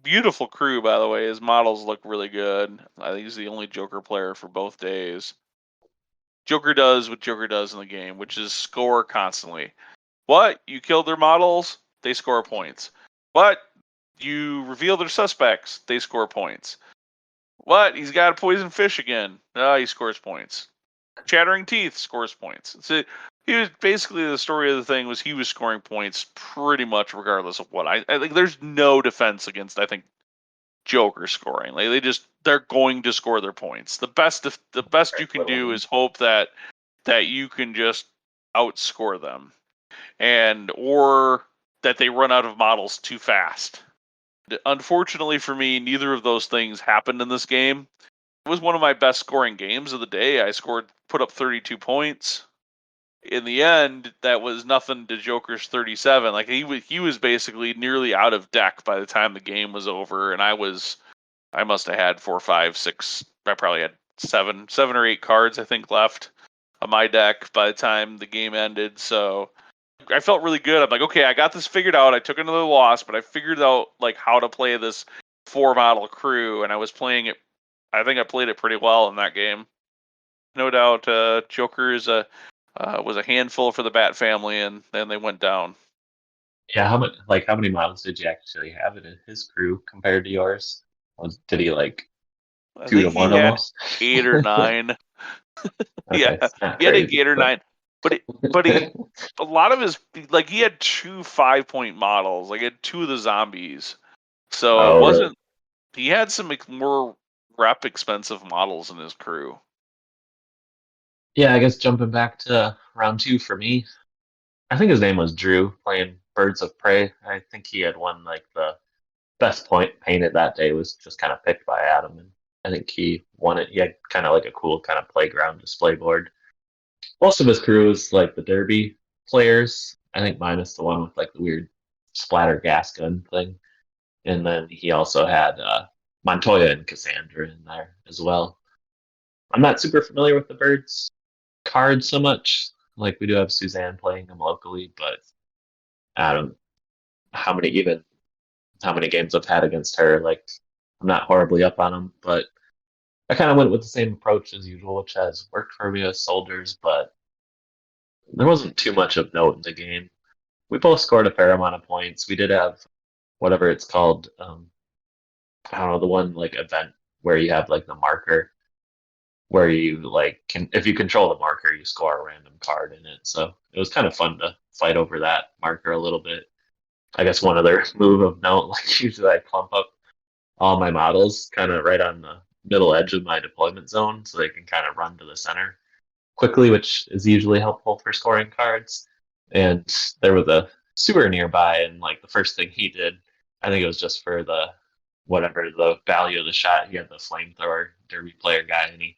Speaker 1: Beautiful crew, by the way. His models look really good. I think he's the only Joker player for both days. Joker does what Joker does in the game, which is score constantly. What? You killed their models? They score points. What? You reveal their suspects? They score points. What? He's got a poison fish again. He scores points. Chattering teeth scores points. He was basically, the story of the thing was he was scoring points pretty much regardless of what. I think there's no defense against, I think, Joker scoring. Like they're going to score their points. The best you can do is hope that you can just outscore them, or that they run out of models too fast. Unfortunately for me, neither of those things happened in this game. It was one of my best scoring games of the day. I put up 32 points. In the end, that was nothing to Joker's 37. Like he was basically nearly out of deck by the time the game was over, and I must have had 4, 5, 6. I probably had seven or 8 cards I think left on my deck by the time the game ended. So I felt really good. I'm like, okay, I got this figured out. I took another loss, but I figured out like how to play this 4 model crew, and I was playing it. I think I played it pretty well in that game. No doubt, Joker was a handful for the Bat family, and then they went down.
Speaker 2: Yeah, how many models did you actually have in his crew compared to yours? Did he like
Speaker 1: I
Speaker 2: 2 to
Speaker 1: think he
Speaker 2: 1
Speaker 1: had
Speaker 2: almost?
Speaker 1: 8 or 9.
Speaker 2: Okay,
Speaker 1: Yeah,
Speaker 2: it's not
Speaker 1: he had
Speaker 2: crazy,
Speaker 1: 8 or
Speaker 2: but
Speaker 1: 9, but a lot of his, like, he had 2 5-point models. Like, he had 2 of the zombies, so it
Speaker 2: oh really?
Speaker 1: wasn't. He had some more rep expensive models in his crew.
Speaker 2: Yeah, I guess jumping back to round 2 for me, I think his name was Drew playing Birds of Prey. I think he had won like the best point painted that day was just kind of picked by Adam, and I think he won it. He had kind of like a cool kind of playground display board. Most of his crew is like the Derby players, I think, minus the one with like the weird splatter gas gun thing. And then he also had Montoya and Cassandra in there as well. I'm not super familiar with the Birds cards so much. Like we do have Suzanne playing them locally, but I don't how many games I've had against her. Like I'm not horribly up on them, but I kind of went with the same approach as usual, which has worked for me as soldiers, but there wasn't too much of note in the game. We both scored a fair amount of points. We did have whatever it's called. I don't know, the one like event where you have like the marker where you like can if you control the marker you score a random card in it. So it was kind of fun to fight over that marker a little bit. I guess one other move of note, like usually I clump up all my models kind of right on the middle edge of my deployment zone so they can kind of run to the center quickly, which is usually helpful for scoring cards. And there was a sewer nearby, and like the first thing he did, I think it was just for the whatever the value of the shot. He had the flamethrower derby player guy, and he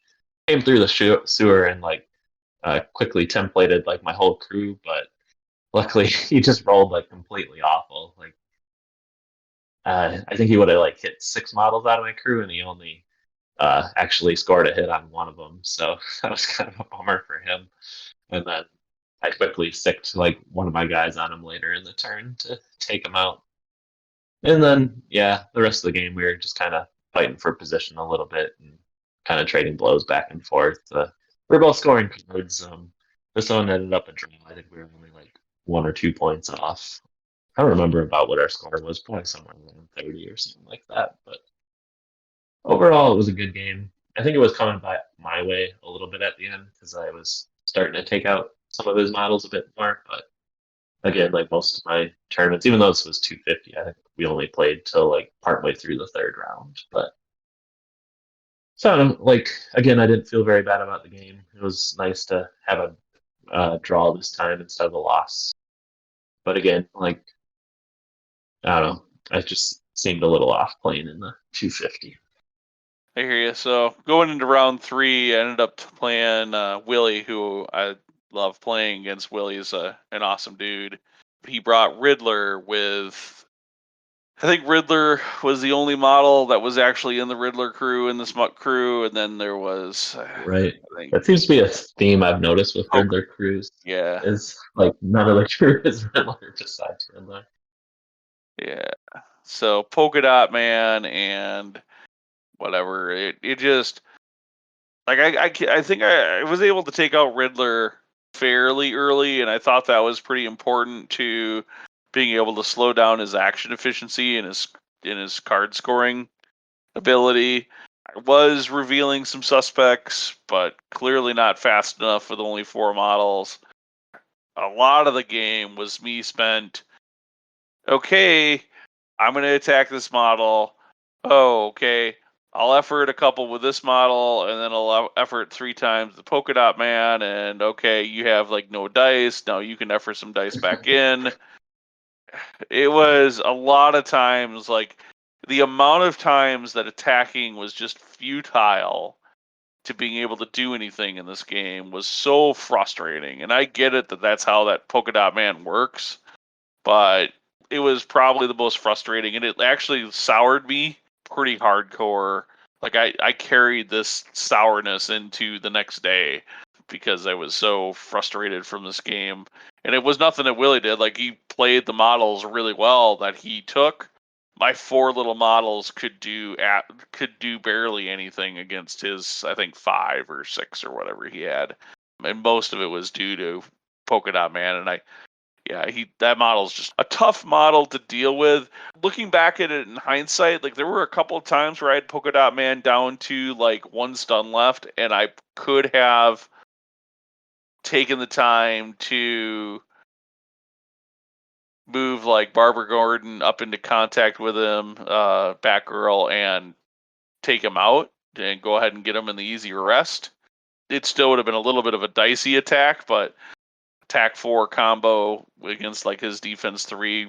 Speaker 2: came through the sewer and like quickly templated like my whole crew. But luckily, he just rolled like completely awful. Like I think he would have like hit 6 models out of my crew, and he only actually scored a hit on one of them. So that was kind of a bummer for him. And then I quickly sicked like one of my guys on him later in the turn to take him out. And then, yeah, the rest of the game we were just kind of fighting for position a little bit and kind of trading blows back and forth. We are both scoring cards. This one ended up a draw. I think we were only like 1 or 2 points off. I don't remember about what our score was, probably somewhere around 30 or something like that. But overall, it was a good game. I think it was coming by my way a little bit at the end because I was starting to take out some of his models a bit more. But again, like most of my tournaments, even though this was 250, I think we only played till like partway through the third round. But so, like again, I didn't feel very bad about the game. It was nice to have a draw this time instead of a loss. But again, like I don't know, I just seemed a little off playing in the 250.
Speaker 1: I hear you. So going into round 3, I ended up playing Willie, who I love playing against. Willie's an awesome dude. He brought Riddler with. I think Riddler was the only model that was actually in the Riddler crew and the Smut crew, and then there was,
Speaker 2: Right.
Speaker 1: I think,
Speaker 2: That seems to be a theme I've noticed with
Speaker 1: Poker.
Speaker 2: Riddler crews.
Speaker 1: Yeah,
Speaker 2: Is like none of the crew is Riddler besides Riddler.
Speaker 1: Yeah. So Polka Dot Man and whatever. It just like I think I was able to take out Riddler fairly early, and I thought that was pretty important to being able to slow down his action efficiency and his card scoring ability. I was revealing some suspects, but clearly not fast enough with only 4 models. A lot of the game was me spent, okay, I'm going to attack this model. Oh, okay. I'll effort a couple with this model, and then I'll effort 3 times the polka dot man. And okay, you have like no dice. Now you can effort some dice back in. It was a lot of times, like the amount of times that attacking was just futile to being able to do anything in this game was so frustrating. And I get it that that's how that polka dot man works, but it was probably the most frustrating, and it actually soured me pretty hardcore. Like I carried this sourness into the next day because I was so frustrated from this game. And it was nothing that Willie did. Like he played the models really well that he took. My 4 little models could do barely anything against his, I think, 5 or 6 or whatever he had, and most of it was due to Polka Dot Man. And yeah, that model's just a tough model to deal with. Looking back at it in hindsight, like there were a couple of times where I had Polka Dot Man down to like 1 stun left, and I could have taken the time to move like Barbara Gordon up into contact with him, Batgirl, and take him out and go ahead and get him in the easy arrest. It still would have been a little bit of a dicey attack, but attack 4 combo against like his defense 3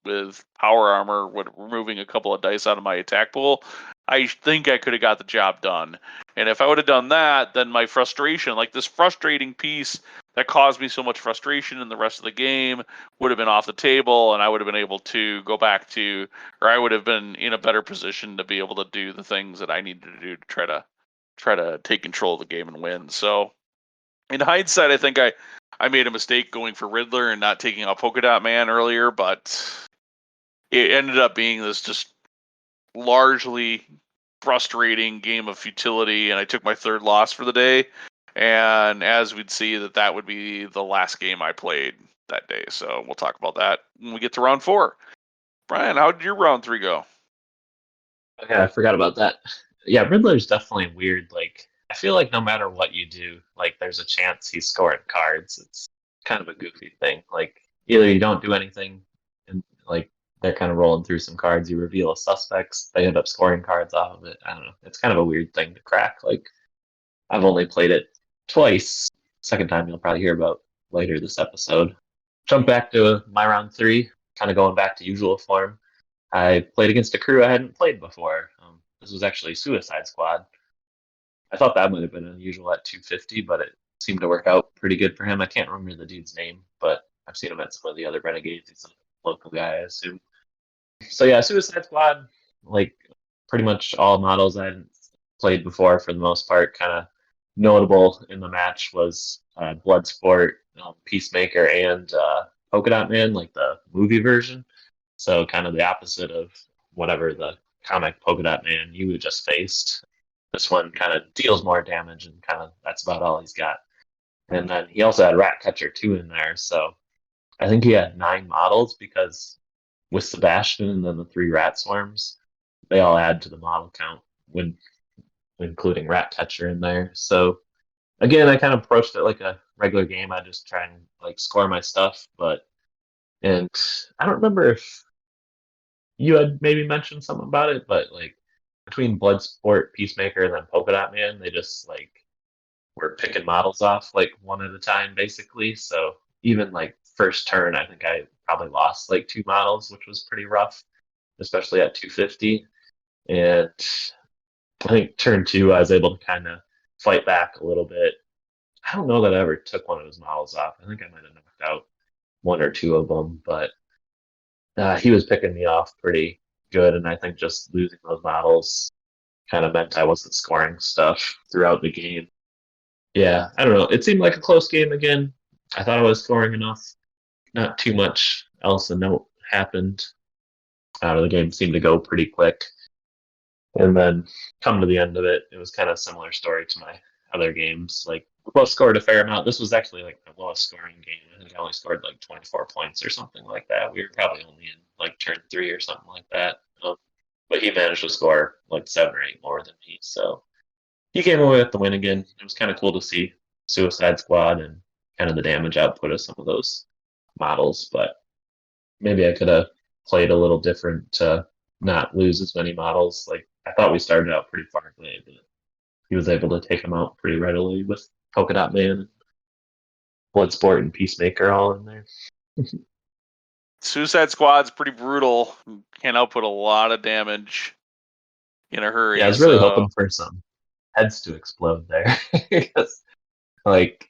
Speaker 1: with power armor, with removing a couple of dice out of my attack pool, I think I could have got the job done. And if I would have done that, then my frustration, like this frustrating piece that caused me so much frustration in the rest of the game, would have been off the table, and I would have been able to go back to, or I would have been in a better position to be able to do the things that I needed to do to try to take control of the game and win. So in hindsight, I think I made a mistake going for Riddler and not taking out Polka Dot Man earlier, but it ended up being this just largely frustrating game of futility, and I took my 3rd loss for the day. And as we'd see, that would be the last game I played that day. So we'll talk about that when we get to round 4. Brian, how did your round 3 go?
Speaker 2: Okay, I forgot about that. Yeah, Riddler's definitely weird. Like, I feel like no matter what you do, like, there's a chance he's scoring cards. It's kind of a goofy thing. Like, either you don't do anything, and like they're kind of rolling through some cards. You reveal a suspects, they end up scoring cards off of it. I don't know. It's kind of a weird thing to crack. Like, I've only played it twice. Second time you'll probably hear about later this episode. Jump back to my round 3, kind of going back to usual form. I played against a crew I hadn't played before. This was actually Suicide Squad. I thought that might have been unusual at 250, but it seemed to work out pretty good for him. I can't remember the dude's name, but I've seen him at some of the other Renegades. He's a local guy, I assume. So yeah, Suicide Squad, like pretty much all models I hadn't played before for the most part. Kind of notable in the match was Bloodsport, Peacemaker, and Polka Dot Man, like the movie version. So kind of the opposite of whatever the comic Polka Dot Man you just faced. This one kind of deals more damage, and kind of that's about all he's got. And then he also had Ratcatcher 2 in there, so I think he had 9 models because with Sebastian and then the 3 Rat Swarms, they all add to the model count when including Ratcatcher in there. So again, I kind of approached it like a regular game. I just try and like score my stuff, but and I don't remember if you had maybe mentioned something about it, but like between Bloodsport, Peacemaker, and then Polka Dot Man, they just like were picking models off like one at a time, basically. So even like first turn, I think I probably lost like 2 models, which was pretty rough, especially at 250. And I think turn 2, I was able to kind of fight back a little bit. I don't know that I ever took one of his models off. I think I might have knocked out 1 or 2 of them, but he was picking me off pretty good, and I think just losing those models kind of meant I wasn't scoring stuff throughout the game. Yeah, I don't know. It seemed like a close game again. I thought I was scoring enough. Not too much else of note happened. The game seemed to go pretty quick. And then come to the end of it, it was kind of a similar story to my other games. Like we both scored a fair amount. This was actually like the lowest scoring game. I think I only scored like 24 points or something like that. We were probably only in like turn 3 or something like that. But he managed to score like 7 or 8 more than me. So he came away with the win again. It was kind of cool to see Suicide Squad and kind of the damage output of some of those models. But maybe I could have played a little different to not lose as many models. Like I thought we started out pretty far away, but he was able to take them out pretty readily with Polka Dot Man, Bloodsport, and Peacemaker all in there.
Speaker 1: Suicide Squad's pretty brutal. Can output a lot of damage in a hurry.
Speaker 2: Yeah, I was really hoping for some heads to explode there. Because, like,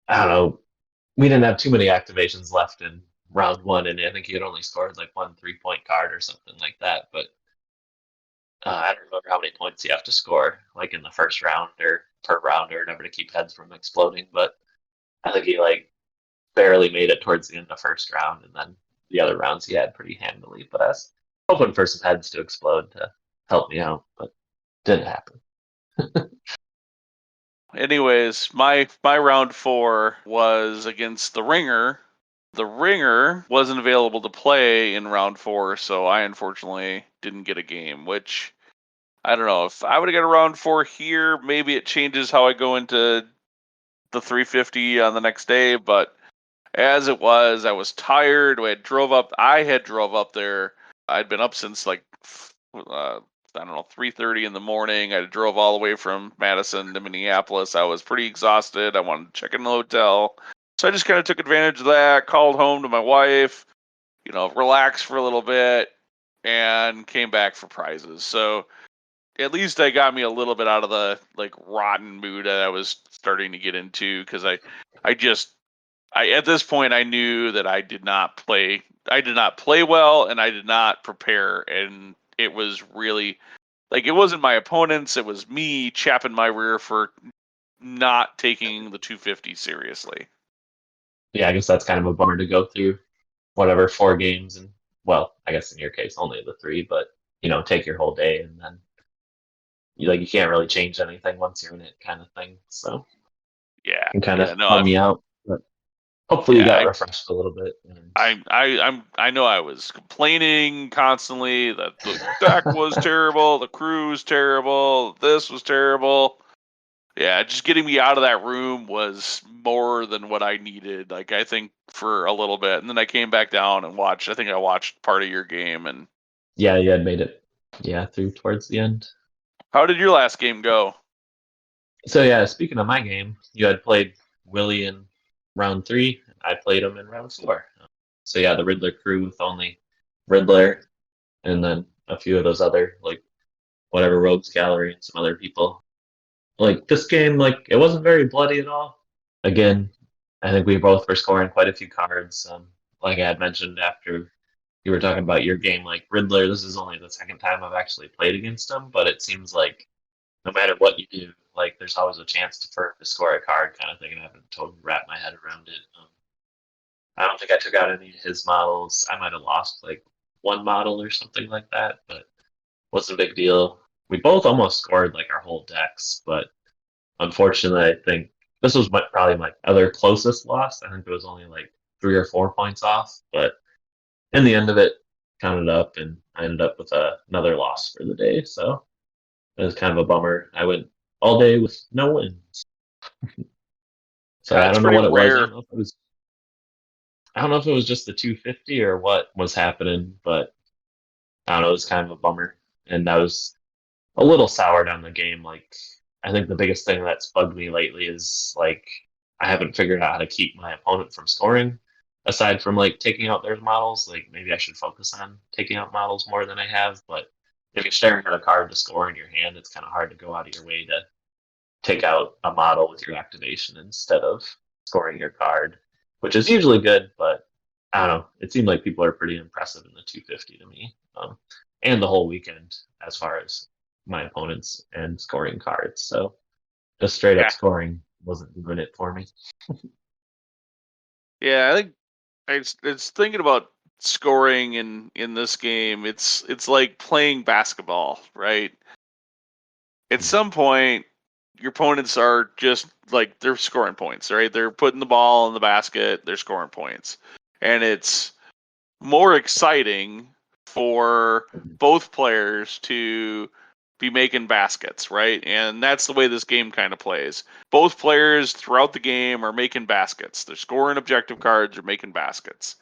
Speaker 2: I don't know, we didn't have too many activations left in round 1, and I think he had only scored like 1 3-point card or something like that. But I don't remember how many points you have to score, like in the first round or per round or whatever, to keep heads from exploding. But I think he like barely made it towards the end of the first round, and then the other rounds he had pretty handily. But I was hoping for some heads to explode to help me out, but didn't happen.
Speaker 1: Anyways, my round 4 was against the Ringer. The Ringer wasn't available to play in round 4, so I unfortunately didn't get a game, which I don't know. If I would have got a round 4 here, maybe it changes how I go into the 350 on the next day, but as it was, I was tired. I had drove up there. I'd been up since like I don't know, 3:30 in the morning. I drove all the way from Madison to Minneapolis. I was pretty exhausted. I wanted to check in the hotel. So I just kind of took advantage of that, called home to my wife, relaxed for a little bit, and came back for prizes. So at least I got me a little bit out of the like rotten mood that I was starting to get into, because I at this point I knew that I did not play well, and I did not prepare, and it was really like, it wasn't my opponents, it was me chapping my rear for not taking the 250 seriously.
Speaker 2: Yeah, I guess that's kind of a bummer to go through whatever 4 games, and well, I guess in your case only the 3, but take your whole day, and then you can't really change anything once you're in it, kind of thing. So
Speaker 1: Yeah,
Speaker 2: it can kind
Speaker 1: yeah,
Speaker 2: of
Speaker 1: no,
Speaker 2: bum me out, but hopefully you
Speaker 1: yeah,
Speaker 2: got refreshed a little bit. And
Speaker 1: I know I was complaining constantly that the deck was terrible, the crew was terrible, this was terrible. Yeah, just getting me out of that room was more than what I needed. Like, I think for a little bit, and then I came back down and watched. I think I watched part of your game. And
Speaker 2: yeah, you had made it, through towards the end.
Speaker 1: how did your last game go?
Speaker 2: So yeah, speaking of my game, you had played Willie in round 3. I played him in round 4. So yeah, the Riddler crew with only Riddler, and then a few of those other like whatever Rogues Gallery and some other people. Like this game, like it wasn't very bloody at all. Again, I think we both were scoring quite a few cards. Like I had mentioned after you were talking about your game, like Riddler, this is only the second time I've actually played against him, but it seems like no matter what you do, like there's always a chance for him to score a card, kind of thing. And I haven't totally wrapped my head around it. I don't think I took out any of his models. I might have lost like one model or something like that, but wasn't a big deal. We both almost scored like our whole decks, but unfortunately, I think this was probably my other closest loss. I think it was only like 3 or 4 points off, but in the end of it, counted up, and I ended up with another loss for the day. So it was kind of a bummer. I went all day with no wins. So
Speaker 1: Yeah,
Speaker 2: I
Speaker 1: it's
Speaker 2: don't know
Speaker 1: pretty
Speaker 2: what it was.
Speaker 1: rare.
Speaker 2: I don't know if it was just the 250 or what was happening, but I don't know. It was kind of a bummer, and I was a little soured on the game. Like I think the biggest thing that's bugged me lately is like I haven't figured out how to keep my opponent from scoring. Aside from like taking out their models, like maybe I should focus on taking out models more than I have. But if you're staring at a card to score in your hand, it's kind of hard to go out of your way to take out a model with your activation instead of scoring your card, which is usually good. But I don't know. It seemed like people are pretty impressive in the 250 to me, and the whole weekend as far as my opponents and scoring cards. So just straight up
Speaker 1: Yeah,
Speaker 2: scoring wasn't doing it for me.
Speaker 1: yeah. I think it's thinking about scoring in this game, it's like playing basketball, right? At some point, your opponents are just like they're scoring points, right? They're putting the ball in the basket, they're scoring points. And it's more exciting for both players to be making baskets, right? And that's the way this game kind of plays. Both players throughout the game are making baskets. They're scoring objective cards or making baskets.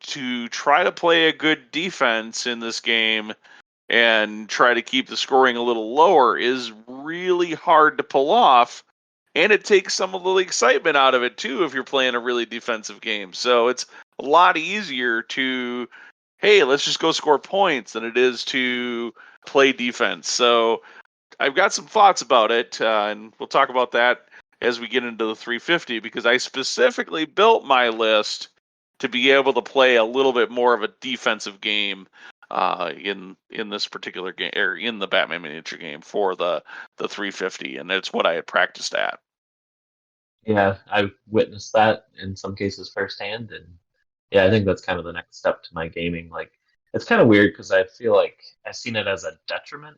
Speaker 1: To try to play a good defense in this game and try to keep the scoring a little lower is really hard to pull off. And it takes some of the excitement out of it too if you're playing a really defensive game. So it's a lot easier to, hey, let's just go score points than it is to play defense. So I've got some thoughts about it, and we'll talk about that as we get into the 350, because I specifically built my list to be able to play a little bit more of a defensive game in this particular game, or in the Batman miniature game for the 350, and that's what I had practiced at.
Speaker 2: Yeah, I've witnessed that in some cases firsthand, and yeah, I think that's kind of the next step to my gaming. Like, it's kind of weird because I feel like I've seen it as a detriment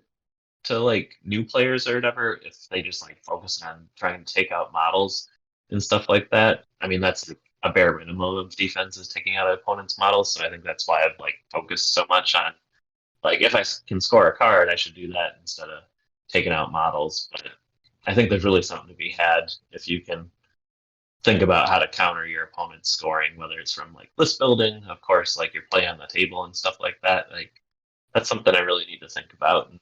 Speaker 2: to like new players or whatever if they just like focus on trying to take out models and stuff like that. I mean, that's like a bare minimum of defense is taking out opponent's models, so I think that's why I've like focused so much on like if I can score a card, I should do that instead of taking out models. But I think there's really something to be had if you can think about how to counter your opponent's scoring, whether it's from like list building, of course, like your play on the table and stuff like that. Like that's something I really need to think about. And,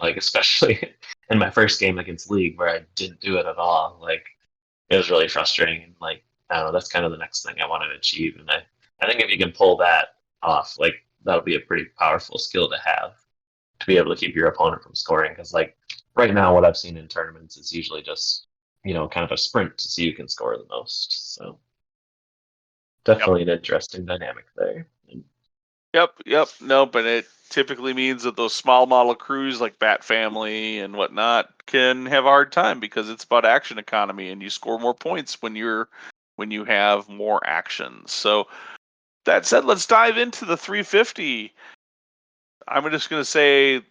Speaker 2: like especially in my first game against League where I didn't do it at all. Like it was really frustrating. And like I don't know, that's kind of the next thing I want to achieve. And I think if you can pull that off, like that'll be a pretty powerful skill to have to be able to keep your opponent from scoring. Because like right now, what I've seen in tournaments is usually just kind of a sprint to see who can score the most. So definitely an interesting dynamic there.
Speaker 1: Yep. No, but it typically means that those small model crews like Bat Family and whatnot can have a hard time because it's about action economy, and you score more points when you have more actions. So that said, let's dive into the 350. I'm just going to say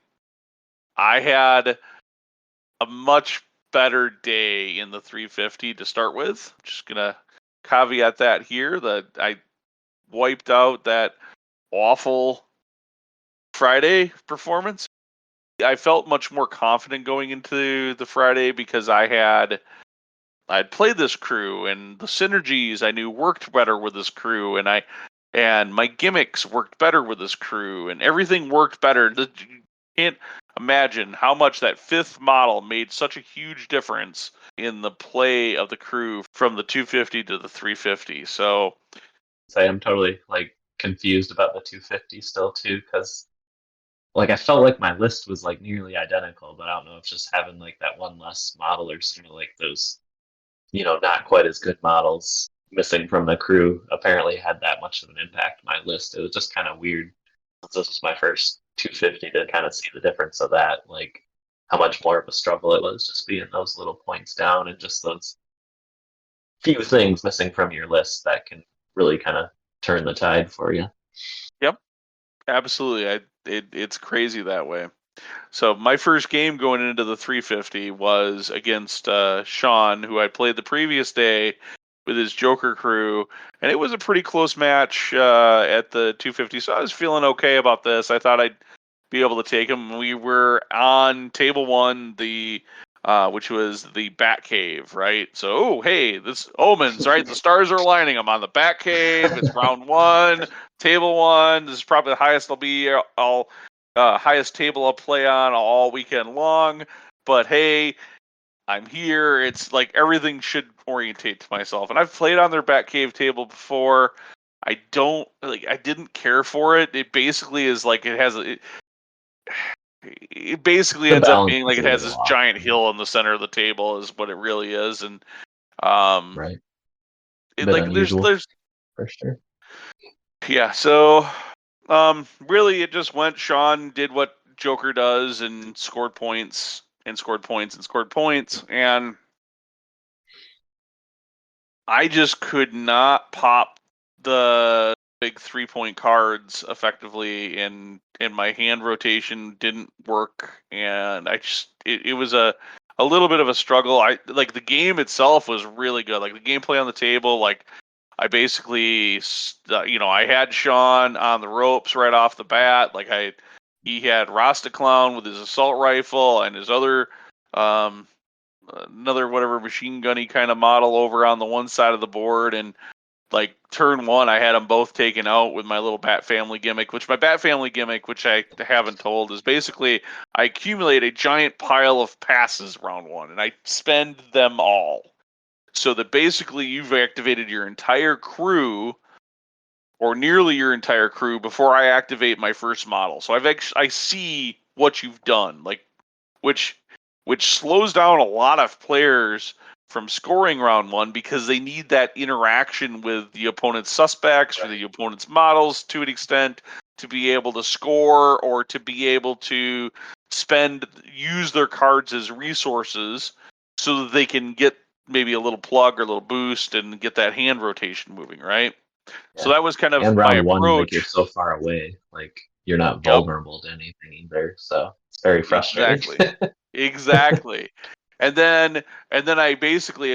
Speaker 1: I had a much better day in the 350 to start with. Just going to caveat that here that I wiped out that awful Friday performance. I felt much more confident going into the Friday because I'd played this crew, and the synergies I knew worked better with this crew, and my gimmicks worked better with this crew, and everything worked better. You can't imagine how much that fifth model made such a huge difference in the play of the crew from the 250 to the 350. So
Speaker 2: I'm totally like confused about the 250 still too, because like I felt like my list was like nearly identical, but I don't know if just having like that one less model or some of like those not quite as good models missing from the crew apparently had that much of an impact on my list. It was just kind of weird since this was my first 250 to kind of see the difference of that, like how much more of a struggle it was just being those little points down and just those few things missing from your list that can really kind of turn the tide for you.
Speaker 1: yep, absolutely. It's crazy that way. So my first game going into the 350 was against Sean, who I played the previous day with his Joker crew, and it was a pretty close match at the 250. So I was feeling okay about this. I thought I'd be able to take him. We were on table one, which was the Batcave, right? So, oh, hey, this omens, right? The stars are aligning. I'm on the Batcave. It's round one, table one. This is probably the highest I'll be. Highest table I'll play on all weekend long. But hey, I'm here. It's like everything should orientate to myself. And I've played on their Batcave table before. I didn't care for it. It basically is like it basically
Speaker 2: The
Speaker 1: ends up
Speaker 2: balance
Speaker 1: being like
Speaker 2: is
Speaker 1: it
Speaker 2: a
Speaker 1: has
Speaker 2: little
Speaker 1: this
Speaker 2: off.
Speaker 1: giant hill in the center of the table is what it really is. And um
Speaker 2: Right. A
Speaker 1: it
Speaker 2: bit
Speaker 1: like
Speaker 2: unusual
Speaker 1: there's
Speaker 2: for sure.
Speaker 1: yeah, so really it just went. Sean did what Joker does and scored points and scored points and scored points, and I just could not pop the big 3-point cards effectively, and my hand rotation didn't work, and it was a little bit of a struggle. I like the game itself was really good. Like the gameplay on the table, like I basically, I had Sean on the ropes right off the bat. He had Rasta Clown with his assault rifle and his other, another whatever machine gunny kind of model over on the one side of the board, and like turn one, I had them both taken out with my little Bat Family gimmick. Which my Bat Family gimmick, which I haven't told, is basically I accumulate a giant pile of passes round one, and I spend them all. So that basically you've activated your entire crew, or nearly your entire crew, before I activate my first model. So I see what you've done, like which slows down a lot of players from scoring round one because they need that interaction with the opponent's suspects or the opponent's models to an extent to be able to score, or to be able to use their cards as resources so that they can get maybe a little plug or a little boost and get that hand rotation moving, right?
Speaker 2: Yeah.
Speaker 1: So that was kind of
Speaker 2: And
Speaker 1: my
Speaker 2: round one, like you're
Speaker 1: approach.
Speaker 2: so far away, like you're not
Speaker 1: Yep,
Speaker 2: vulnerable to anything either. So it's very frustrating.
Speaker 1: exactly. Exactly. And then I basically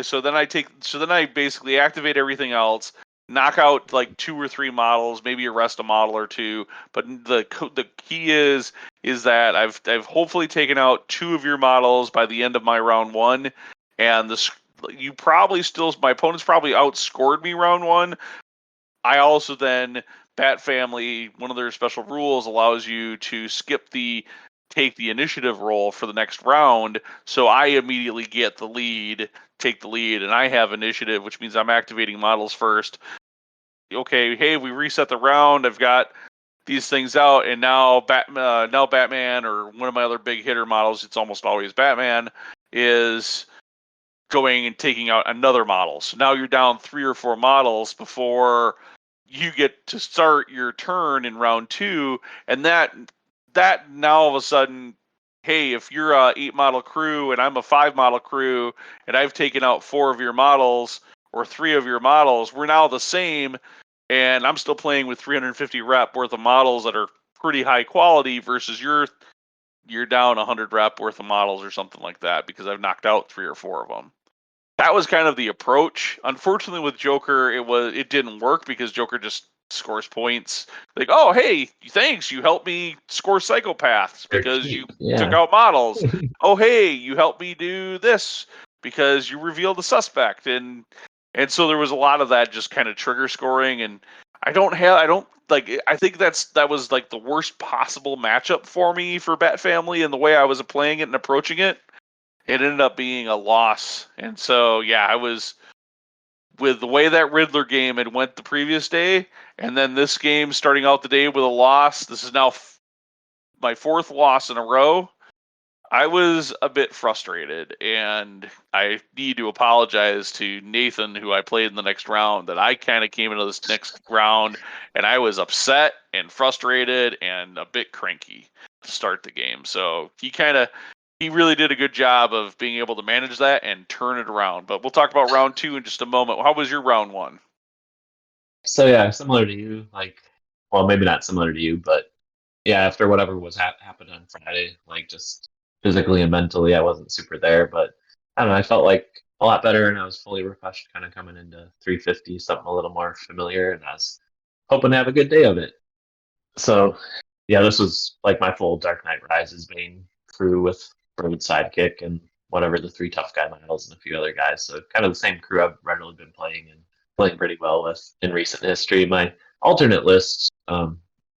Speaker 1: activate everything else, knock out like 2 or 3 models, maybe arrest a model or two. But the key is that I've hopefully taken out 2 of your models by the end of my round one, and my opponent's probably outscored me round one. I also then, Bat Family, one of their special rules allows you to take the initiative roll for the next round. So I immediately take the lead, and I have initiative, which means I'm activating models first. Okay, hey, we reset the round. I've got these things out, and now Batman, or one of my other big hitter models, it's almost always Batman, is going and taking out another model. So now you're down 3 or 4 models before you get to start your turn in round 2, and that now all of a sudden, hey, if you're a 8-model crew and I'm a 5-model crew, and I've taken out 4 of your models or 3 of your models, we're now the same, and I'm still playing with 350 rep worth of models that are pretty high quality versus you're down 100 rep worth of models or something like that because I've knocked out 3 or 4 of them. That was kind of the approach. Unfortunately, with Joker, it didn't work because Joker just scores points. Like, oh, hey, thanks, you helped me score psychopaths
Speaker 2: They're
Speaker 1: because you
Speaker 2: cheap.
Speaker 1: took
Speaker 2: Yeah.
Speaker 1: out models. Oh, hey, you helped me do this because you revealed the suspect, and so there was a lot of that just kind of trigger scoring. And I don't like. I think that was like the worst possible matchup for me for Bat Family, and the way I was playing it and approaching it. It ended up being a loss. And so, yeah, I was, with the way that Riddler game had went the previous day, and then this game starting out the day with a loss. This is now my 4th loss in a row. I was a bit frustrated, and I need to apologize to Nathan, who I played in the next round, that I kind of came into this next round and I was upset and frustrated and a bit cranky to start the game. So he really did a good job of being able to manage that and turn it around. But we'll talk about round 2 in just a moment. How was your round 1?
Speaker 2: So yeah, similar to you, like, well, maybe not similar to you, but yeah, after whatever was happened on Friday, like just physically and mentally, I wasn't super there, but I don't know, I felt like a lot better, and I was fully refreshed, kind of coming into 350, something a little more familiar, and I was hoping to have a good day of it. So yeah, this was like my full Dark Knight Rises Bane crew with Bird's sidekick and whatever the 3 tough guy models and a few other guys. So kind of the same crew I've regularly been playing and playing pretty well with in recent history. My alternate list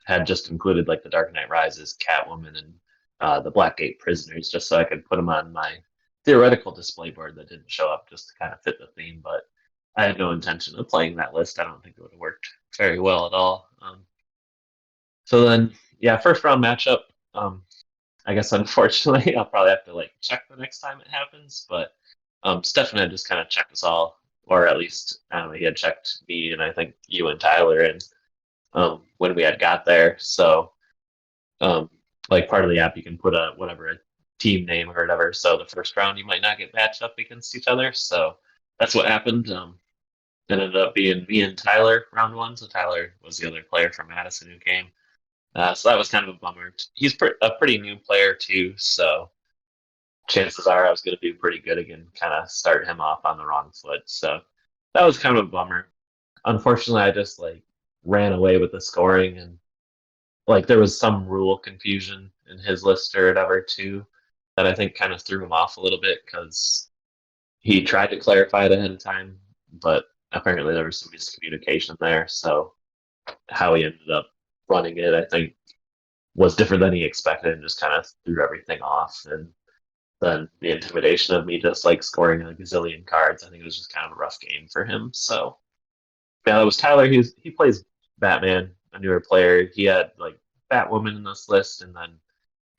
Speaker 2: had just included like the Dark Knight Rises, Catwoman, and the Blackgate Prisoners, just so I could put them on my theoretical display board that didn't show up, just to kind of fit the theme. But I had no intention of playing that list. I don't think it would have worked very well at all. So then, yeah, first round matchup. I guess unfortunately, I'll probably have to like check the next time it happens. But Stefan had just kind of checked us all, or at least I don't know, he had checked me and I think you and Tyler, and when we had got there. So like part of the app, you can put a team name or whatever. So the first round, you might not get matched up against each other. So that's what happened. ended up being me and Tyler round one. So Tyler was the other player from Madison who came. So that was kind of a bummer. He's a pretty new player too, so chances are I was going to do pretty good again. Kind of start him off on the wrong foot. So that was kind of a bummer. Unfortunately, I just like ran away with the scoring, and like there was some rule confusion in his list or whatever too that I think kind of threw him off a little bit because he tried to clarify it ahead of time, but apparently there was some miscommunication there. So how he ended up running it, I think, was different than he expected and just kind of threw everything off. And then the intimidation of me just like scoring a gazillion cards, I think it was just kind of a rough game for him. So yeah, that was Tyler. He plays Batman, a newer player. He had like Batwoman in this list, and then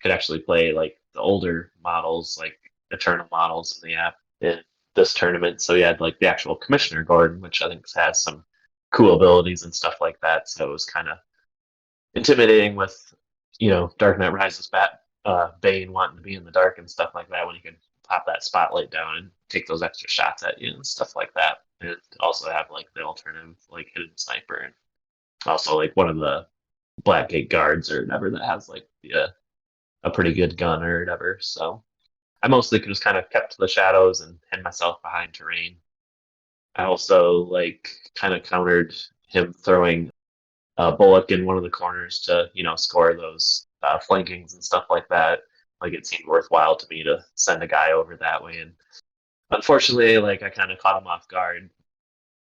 Speaker 2: could actually play like the older models, like Eternal models in the app in this tournament. So he had like the actual Commissioner Gordon, which I think has some cool abilities and stuff like that. So it was kind of intimidating with, Dark Knight Rises Bane wanting to be in the dark and stuff like that when you could pop that spotlight down and take those extra shots at you and stuff like that. And also have like the alternative like hidden sniper and also like one of the Blackgate guards or whatever that has like a pretty good gun or whatever. So I mostly just kind of kept to the shadows and hid myself behind terrain. I also like kind of countered him throwing Bullock in one of the corners to score those flankings and stuff like that. Like it seemed worthwhile to me to send a guy over that way, and unfortunately, like I kind of caught him off guard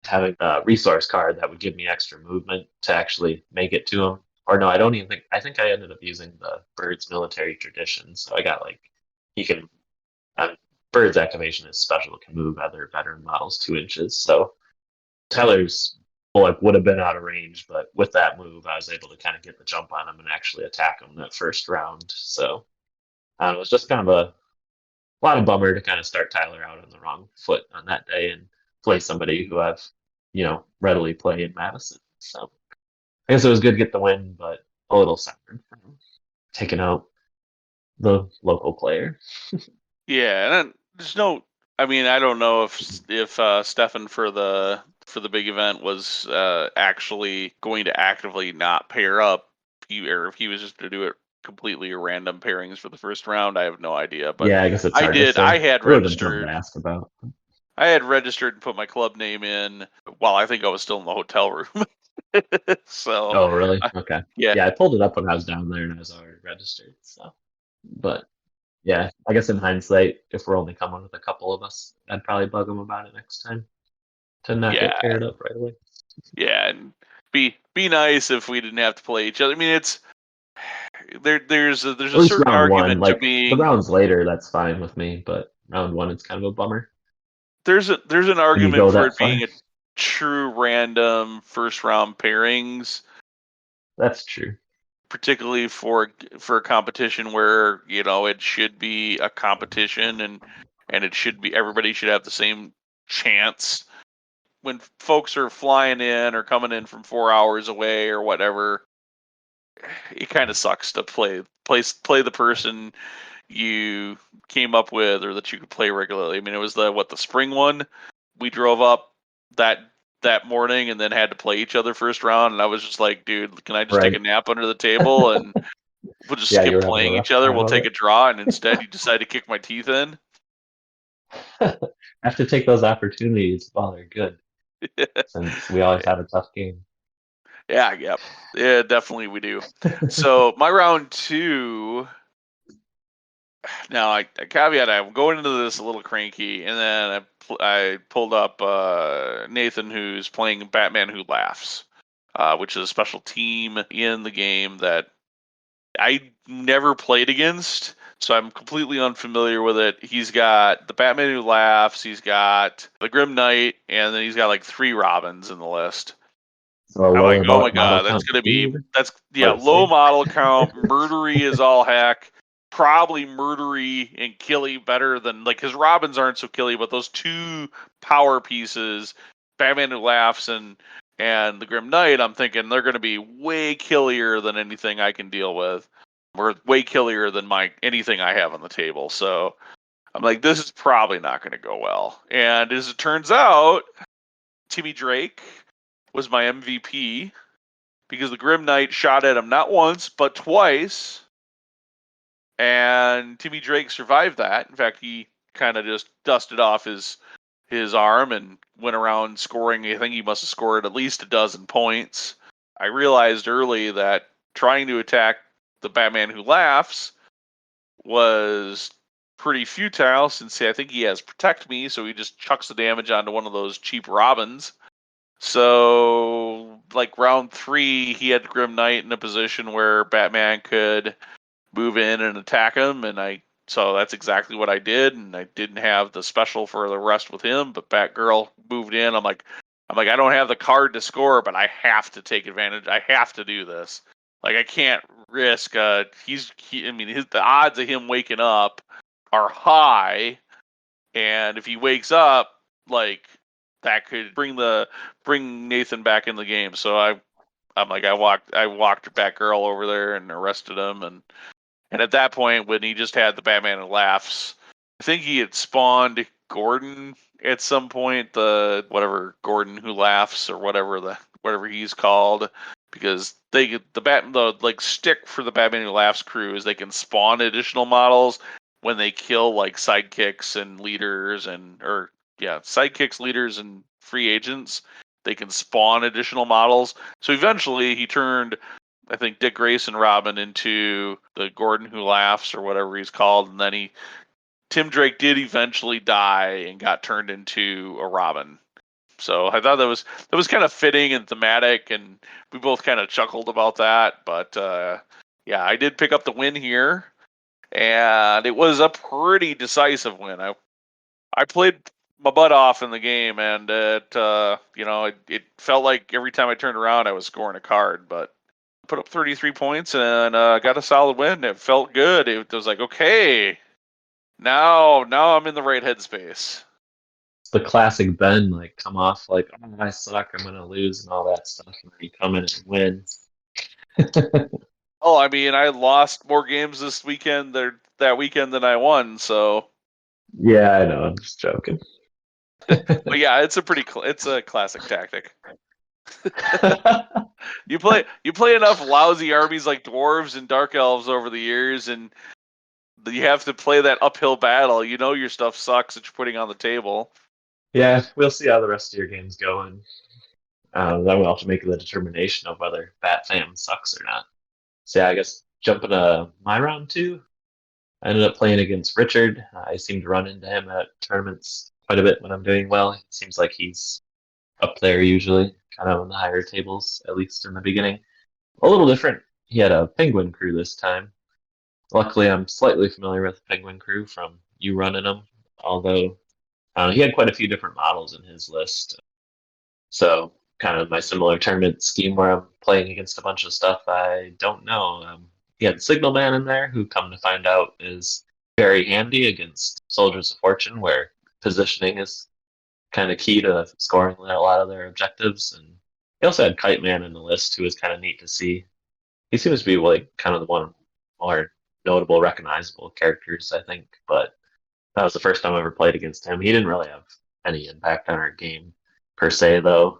Speaker 2: having a resource card that would give me extra movement to actually make it to him. Or no, I don't even think. I think I ended up using the Bird's military tradition, so I got like he can. Um, Bird's activation is special; it can move other veteran models 2 inches. So Tyler's Bullock would have been out of range, but with that move, I was able to kind of get the jump on him and actually attack him that first round. So it was just kind of a lot of bummer to kind of start Tyler out on the wrong foot on that day and play somebody who I've, readily play in Madison. So I guess it was good to get the win, but a little sad for taking out the local player.
Speaker 1: Yeah, and there's no. I mean, I don't know if Stefan for the big event was actually going to actively not pair up, or if he was just to do it completely random pairings for the first round. I have no idea, but
Speaker 2: Yeah, I guess it's
Speaker 1: I
Speaker 2: hard to
Speaker 1: did.
Speaker 2: say.
Speaker 1: I
Speaker 2: It
Speaker 1: had
Speaker 2: would have been something to
Speaker 1: registered.
Speaker 2: ask about.
Speaker 1: I had registered and put my club name in while I think I was still in the hotel room. So,
Speaker 2: Oh, really?
Speaker 1: I,
Speaker 2: Okay.
Speaker 1: yeah,
Speaker 2: Yeah, I pulled it up when I was down there and I was already registered. So, but yeah, I guess in hindsight, if we're only coming with a couple of us, I'd probably bug them about it next time to not get
Speaker 1: yeah,
Speaker 2: paired up right away.
Speaker 1: yeah, and be nice if we didn't have to play each other. I mean, it's there's
Speaker 2: At
Speaker 1: a
Speaker 2: least
Speaker 1: certain
Speaker 2: round one,
Speaker 1: argument to
Speaker 2: like the
Speaker 1: being
Speaker 2: rounds later, that's fine with me. But round one, it's kind of a bummer
Speaker 1: there's an
Speaker 2: when you
Speaker 1: argument
Speaker 2: go
Speaker 1: for
Speaker 2: that
Speaker 1: it being
Speaker 2: far.
Speaker 1: a true random first round pairings,
Speaker 2: That's true.
Speaker 1: particularly for a competition where it should be a competition and it should be everybody should have the same chance. When folks are flying in or coming in from 4 hours away or whatever, it kind of sucks to play the person you came up with or that you could play regularly. I mean, it was the spring one. We drove up that that morning and then had to play each other first round, and I was just like, dude, can I just take a
Speaker 2: Right.
Speaker 1: nap under the table and we'll just
Speaker 2: Yeah, you
Speaker 1: skip
Speaker 2: were having a
Speaker 1: playing each
Speaker 2: rough
Speaker 1: other?
Speaker 2: time
Speaker 1: We'll
Speaker 2: of
Speaker 1: take a draw, and instead you decide to kick my teeth in.
Speaker 2: it. I have to take those opportunities while they're good, since we always have a tough game.
Speaker 1: Yeah, yep. Yeah, definitely we do. So my round two. Now I caveat I'm going into this a little cranky, and then I pulled up Nathan, who's playing Batman Who Laughs, which is a special team in the game that I never played against, so I'm completely unfamiliar with it. He's got the Batman Who Laughs, he's got the Grim Knight, and then he's got like 3 Robins in the list.
Speaker 2: So a
Speaker 1: I'm like,
Speaker 2: lower
Speaker 1: oh my
Speaker 2: model
Speaker 1: god,
Speaker 2: count too.
Speaker 1: that's yeah,
Speaker 2: Hard to
Speaker 1: low
Speaker 2: say.
Speaker 1: model count, murdery is all heck. Probably murdery and killy better than like his Robins aren't so killy, but those two power pieces, Batman Who Laughs and the Grim Knight, I'm thinking they're gonna be way killier than anything I can deal with. Or way killier than my anything I have on the table. So I'm like, this is probably not gonna go well. And as it turns out, Timmy Drake was my MVP because the Grim Knight shot at him not once but twice, and Timmy Drake survived that. In fact, he kind of just dusted off his arm and went around scoring. I think he must have scored at least a dozen points. I realized early that trying to attack the Batman Who Laughs was pretty futile since I think he has Protect Me, so he just chucks the damage onto one of those cheap Robins. So, like round 3, he had Grim Knight in a position where Batman could move in and attack him, and so that's exactly what I did, and I didn't have the special for the rest with him, but Batgirl moved in. I'm like, I don't have the card to score, but I have to take advantage. I have to do this. Like, I can't risk. The odds of him waking up are high, and if he wakes up, like, that could bring Nathan back in the game. So I'm like, I walked Batgirl over there and arrested him, and at that point, when he just had the Batman Who Laughs, I think he had spawned Gordon at some point, the whatever Gordon Who Laughs or whatever he's called, because the like stick for the Batman Who Laughs crew is they can spawn additional models when they kill like sidekicks and leaders sidekicks, leaders, and free agents. They can spawn additional models. So eventually he turned, I think, Dick Grayson Robin into the Gordon Who Laughs or whatever he's called, and then Tim Drake did eventually die and got turned into a Robin. So I thought that was kind of fitting and thematic, and we both kind of chuckled about that. But yeah, I did pick up the win here, and it was a pretty decisive win. I played my butt off in the game, and it felt like every time I turned around I was scoring a card, but put up 33 points and got a solid win. It felt good. It was like, okay, now I'm in the right headspace.
Speaker 2: It's the classic Ben, like, come off like, oh, I suck, I'm gonna lose, and all that stuff, and then you come in and win.
Speaker 1: Oh, I mean, I lost more games that weekend than I won. So,
Speaker 2: Yeah, I know. I'm just joking.
Speaker 1: but yeah, it's a classic tactic. You play enough lousy armies like dwarves and dark elves over the years, and you have to play that uphill battle. You know your stuff sucks that you're putting on the table.
Speaker 2: Yeah, we'll see how the rest of your games go, and then we'll have to make the determination of whether Bat Fam sucks or not. So yeah, I guess jumping to my round 2, I ended up playing against Richard. I seem to run into him at tournaments quite a bit when I'm doing well. It seems like he's up there usually, kind of on the higher tables, at least in the beginning. A little different. He had a Penguin crew this time. Luckily, I'm slightly familiar with the Penguin crew from you running them, although he had quite a few different models in his list. So, kind of my similar tournament scheme where I'm playing against a bunch of stuff I don't know. He had Signal Man in there, who, come to find out, is very handy against Soldiers of Fortune, where positioning is kind of key to scoring a lot of their objectives. And he also had Kite Man in the list, who was kind of neat to see. He seems to be like kind of the one of more notable, recognizable characters, I think. But that was the first time I ever played against him. He didn't really have any impact on our game per se, though.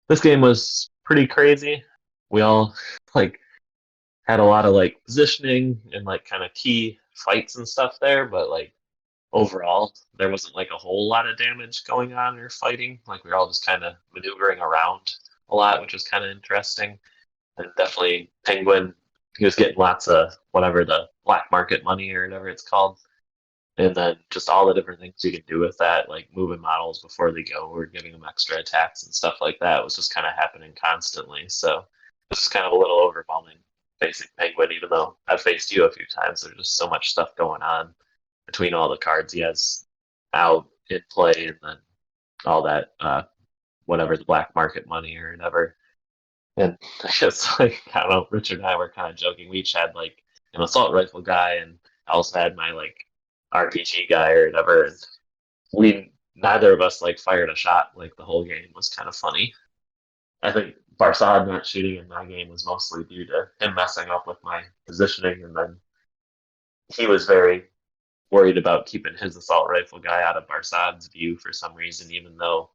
Speaker 2: This game was pretty crazy. We all like had a lot of like positioning and like kind of key fights and stuff there, but like overall there wasn't like a whole lot of damage going on or fighting. Like we were all just kind of maneuvering around a lot, which was kind of interesting. And definitely Penguin, he was getting lots of whatever, the black market money or whatever it's called. And then just all the different things you can do with that, like moving models before they go or giving them extra attacks and stuff like that, was just kind of happening constantly. So it was just kind of a little overwhelming facing Penguin, even though I've faced you a few times. There's just so much stuff going on between all the cards he has out in play and then all that, whatever, the black market money or whatever. And I guess, like, I don't know, Richard and I were kind of joking. We each had, like, an assault rifle guy, and I also had my, like, RPG guy or whatever. And neither of us, like, fired a shot, like, the whole game. Was kind of funny. I think Barsad not shooting in my game was mostly due to him messing up with my positioning, and then he was very worried about keeping his assault rifle guy out of Barsad's view for some reason, even though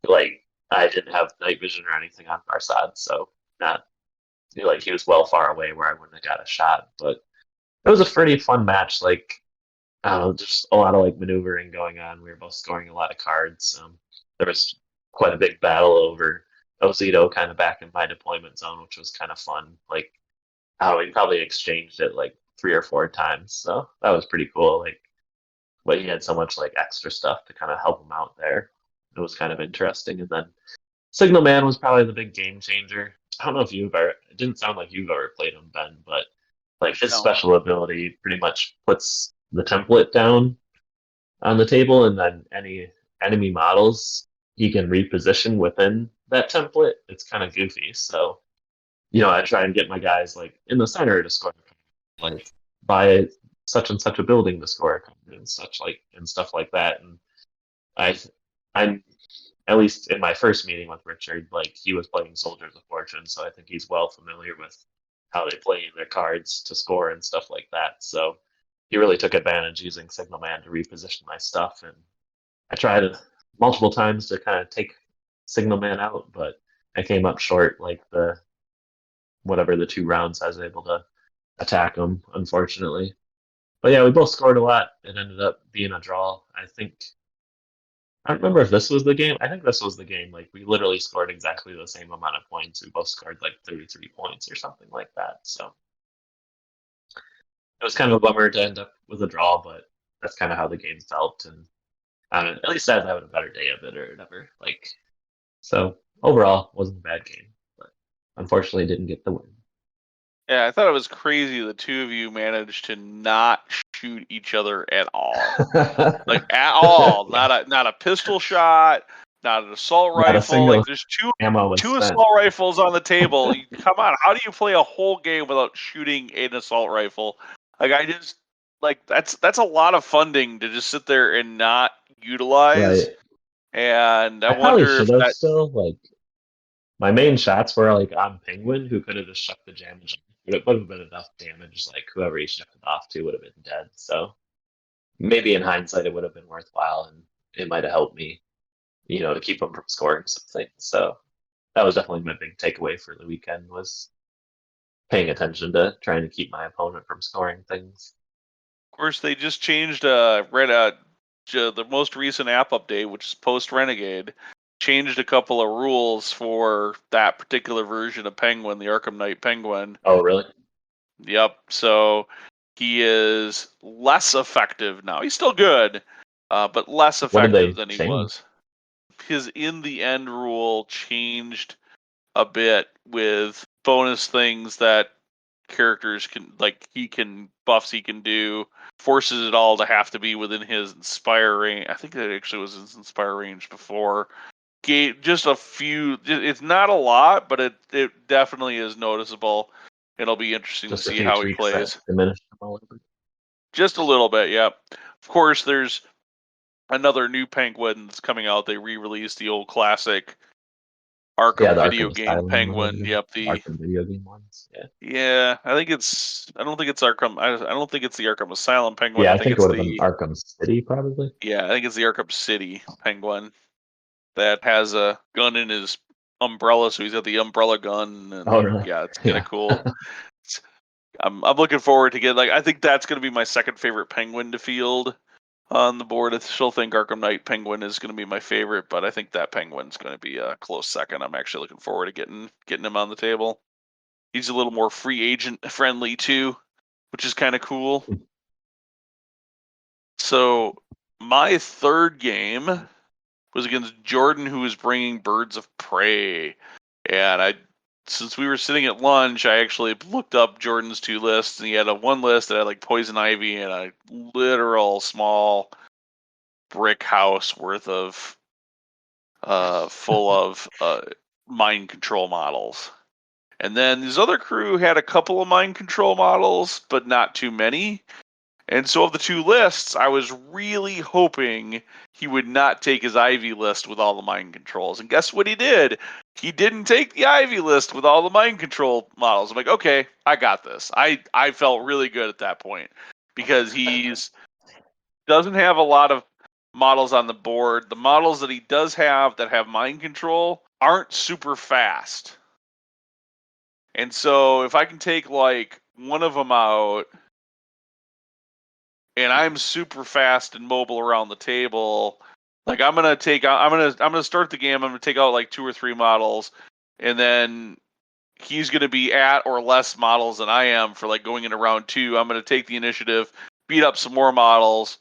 Speaker 2: like I didn't have night vision or anything on Farsad, so not like he was well far away where I wouldn't have got a shot. But it was a pretty fun match. Like I don't know, just a lot of like maneuvering going on. We were both scoring a lot of cards. There was quite a big battle over Ozito kind of back in my deployment zone, which was kind of fun. Like oh, we probably exchanged it like 3 or 4 times, so that was pretty cool. Like, but he had so much like extra stuff to kind of help him out there. It was kind of interesting. And then Signal Man was probably the big game changer. I don't know if you've ever. It didn't sound like you've ever played him, Ben, but like his
Speaker 1: No.
Speaker 2: special ability pretty much puts the template down on the table, and then any enemy models he can reposition within that template. It's kind of goofy. So I try and get my guys like in the center to score, like by such and such a building to score and such like and stuff like that. And I, I'm at least in my first meeting with Richard, like he was playing Soldiers of Fortune, so I think he's well familiar with how they play their cards to score and stuff like that. So he really took advantage using Signal Man to reposition my stuff, and I tried multiple times to kind of take Signal Man out, but I came up short. Like the whatever the 2 rounds I was able to attack him, unfortunately. But yeah, we both scored a lot. It ended up being a draw. I don't remember if this was the game. I think this was the game. Like we literally scored exactly the same amount of points. We both scored like 33 points or something like that. So it was kind of a bummer to end up with a draw, but that's kind of how the game felt. And I don't know, at least I was having a better day of it or whatever. Like so overall, wasn't a bad game, but unfortunately didn't get the win.
Speaker 1: Yeah, I thought it was crazy the two of you managed to not shoot each other at all. Like at all.
Speaker 2: Yeah.
Speaker 1: Not a pistol shot, not an assault
Speaker 2: Not a
Speaker 1: rifle. Like
Speaker 2: single
Speaker 1: there's
Speaker 2: ammo was
Speaker 1: two
Speaker 2: spent.
Speaker 1: assault rifles on the table. Come on, how do you play a whole game without shooting an assault rifle? Like I just like that's a lot of funding to just sit there and not utilize.
Speaker 2: Right.
Speaker 1: And I
Speaker 2: I probably
Speaker 1: wonder if
Speaker 2: should have
Speaker 1: that
Speaker 2: still. Like my main shots were like on Penguin, who could have just shucked the damage. But it would have been enough damage. Like whoever he shucked it off to would have been dead. So maybe in hindsight, it would have been worthwhile, and it might have helped me, to keep him from scoring something. So that was definitely my big takeaway for the weekend was paying attention to trying to keep my opponent from scoring things.
Speaker 1: of course they just changed the most recent app update, which is post Renegade, changed a couple of rules for that particular version of Penguin, the Arkham Knight Penguin.
Speaker 2: Oh, really?
Speaker 1: Yep. So he is less effective now. He's still good, but less
Speaker 2: What did
Speaker 1: effective
Speaker 2: they
Speaker 1: than he
Speaker 2: change?
Speaker 1: was. His in the end rule changed a bit with bonus things that characters can, like he can buffs he can do, forces it all to have to be within his inspire range. I think that actually was his inspire range before. Just a few. It's not a lot, but it definitely is noticeable. It'll be interesting to
Speaker 2: Just a
Speaker 1: see
Speaker 2: few
Speaker 1: how he
Speaker 2: tweaks that
Speaker 1: plays.
Speaker 2: diminished them a little bit.
Speaker 1: Just a little bit, yeah. Of course, there's another new Penguin that's coming out. They re-released the old classic
Speaker 2: Yeah,
Speaker 1: Arkham
Speaker 2: the
Speaker 1: video
Speaker 2: Arkham
Speaker 1: game
Speaker 2: Asylum or
Speaker 1: Penguin.
Speaker 2: whatever.
Speaker 1: Yep,
Speaker 2: Arkham video game ones. Yeah.
Speaker 1: yeah. I think it's. I don't think it's Arkham. I don't think it's the Arkham Asylum Penguin.
Speaker 2: Yeah,
Speaker 1: I
Speaker 2: I
Speaker 1: think
Speaker 2: think it
Speaker 1: it's
Speaker 2: would have been
Speaker 1: the.
Speaker 2: Arkham City probably.
Speaker 1: Yeah, I think it's the Arkham City Penguin that has a gun in his umbrella, so he's got the umbrella gun,
Speaker 2: Oh,
Speaker 1: and
Speaker 2: really?
Speaker 1: yeah, it's kind of
Speaker 2: Yeah.
Speaker 1: cool. I'm looking forward to get I think that's going to be my second favorite Penguin to field on the board. I still think Arkham Knight Penguin is going to be my favorite, but I think that Penguin's going to be a close second. I'm actually looking forward to getting him on the table. He's a little more free agent friendly too, which is kind of cool. So my third game was against Jordan, who was bringing Birds of Prey, and since we were sitting at lunch, I actually looked up Jordan's 2 lists, and he had one list that had like Poison Ivy and a literal small brick house worth of full of mind control models. And then his other crew had a couple of mind control models, but not too many. And so of the 2 lists, I was really hoping he would not take his Ivy list with all the mind controls. And guess what he did? He didn't take the Ivy list with all the mind control models. I'm like, okay, I got this. I felt really good at that point because he's doesn't have a lot of models on the board. The models that he does have that have mind control aren't super fast. And so if I can take like one of them out and I'm super fast and mobile around the table, like I'm gonna start the game, I'm gonna take out like 2 or 3 models, and then he's gonna be at or less models than I am for like going into round 2. I'm gonna take the initiative, beat up some more models.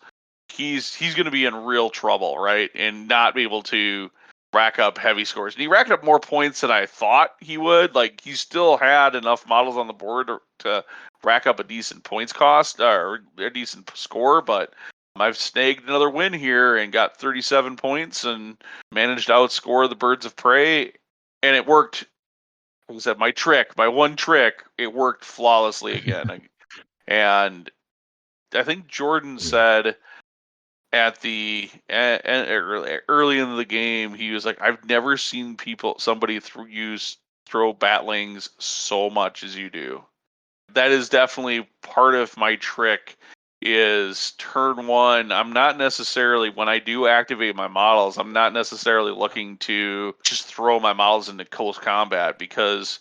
Speaker 1: He's gonna be in real trouble, right? And not be able to rack up heavy scores. And he racked up more points than I thought he would. Like he still had enough models on the board to rack up a decent points cost or a decent score, but I've snagged another win here and got 37 points and managed to outscore the Birds of Prey, and it worked. Like I said, my one trick, it worked flawlessly again. And I think Jordan said at the early in the game, he was like, "I've never seen somebody throw batlings so much as you do." That is definitely part of my trick. Is turn 1, I'm not necessarily, when I do activate my models, I'm not necessarily looking to just throw my models into close combat, because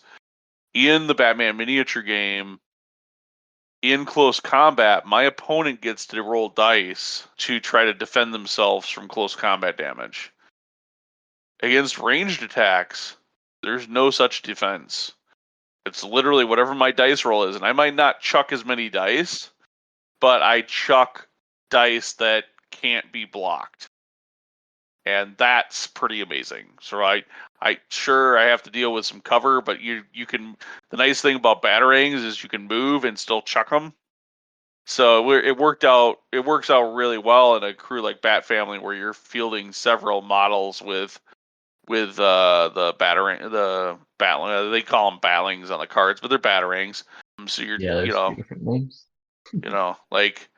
Speaker 1: in the Batman miniature game, in close combat, my opponent gets to roll dice to try to defend themselves from close combat damage. Against ranged attacks, there's no such defense. It's literally whatever my dice roll is, and I might not chuck as many dice, but I chuck dice that can't be blocked. And that's pretty amazing. So I have to deal with some cover, but you can. The nice thing about batarangs is you can move and still chuck them. So it works out really well in a crew like Bat Family, where you're fielding several models with the battling. They call them battlings on the cards, but they're batarangs. So you're
Speaker 2: there's 3 different names.
Speaker 1: like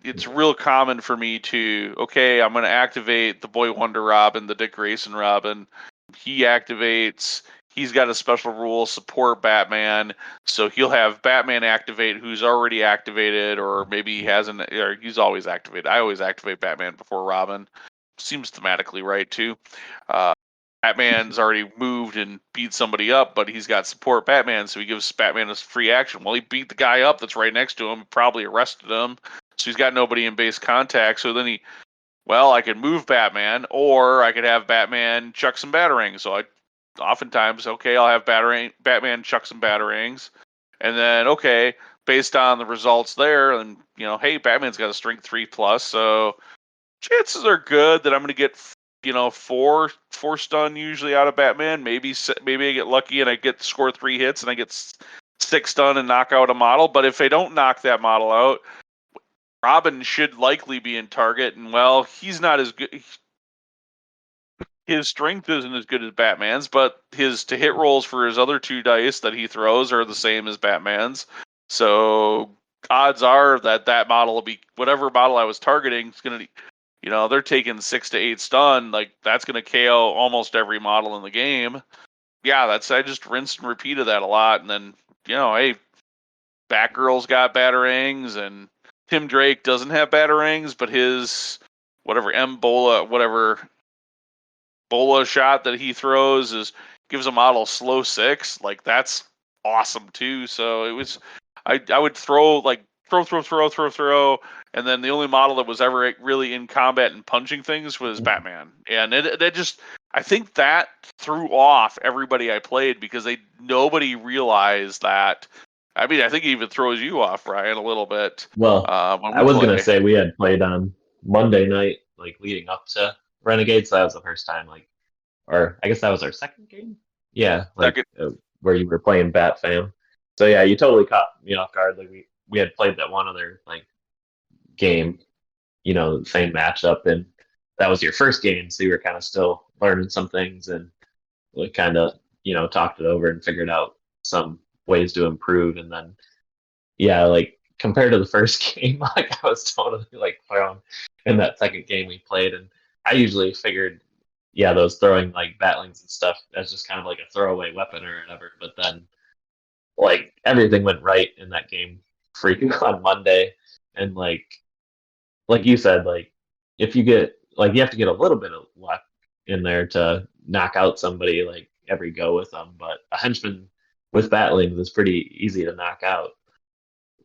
Speaker 1: it's real common for me to, okay, I'm going to activate the Boy Wonder Robin, the Dick Grayson Robin. He activates. He's got a special rule, support Batman. So he'll have Batman activate who's already activated, or maybe he hasn't, or he's always activated. I always activate Batman before Robin. Seems thematically right, too. Batman's already moved and beat somebody up, but he's got support Batman, so he gives Batman a free action. Well, he beat the guy up that's right next to him, probably arrested him, so he's got nobody in base contact. So then I could move Batman, or I could have Batman chuck some batarangs. So oftentimes, I'll have Batman chuck some batarangs, and then, based on the results there, and, hey, Batman's got a strength 3+, so chances are good that I'm going to get, four stun usually out of Batman. Maybe I get lucky and I score 3 hits and I get 6 stun and knock out a model. But if I don't knock that model out, Robin should likely be in target, and he's not as good. His strength isn't as good as Batman's, but his to hit rolls for his other 2 dice that he throws are the same as Batman's. So odds are that model will be, whatever model I was targeting is going to, they're taking 6 to 8 stun. Like, that's going to KO almost every model in the game. Yeah, I just rinsed and repeated that a lot. And then, hey, Batgirl's got batarangs, and Tim Drake doesn't have batarangs, but his whatever Bola shot that he throws gives a model slow 6. Like, that's awesome too. So it was, I would throw, throw, and then the only model that was ever really in combat and punching things was Batman. And I think that threw off everybody I played, because nobody realized that. I mean, I think it even throws you off, Ryan, a little bit.
Speaker 2: Well, I was going to say we had played on Monday night, like leading up to Renegade, so that was the first time, or I guess that was our second game? Yeah, where you were playing Bat Fam. So yeah, you totally caught me off guard. Like we had played that one other game, same matchup, and that was your first game, so you were kind of still learning some things, and we kind of talked it over and figured out some ways to improve. And then compared to the first game, I was totally thrown in that second game we played, and I usually figured those throwing batlings and stuff as just kind of a throwaway weapon or whatever. But then everything went right in that game freaking on Monday, and like you said, if you get like you have to get a little bit of luck in there to knock out somebody like every go with them. But a henchman with batlings is pretty easy to knock out.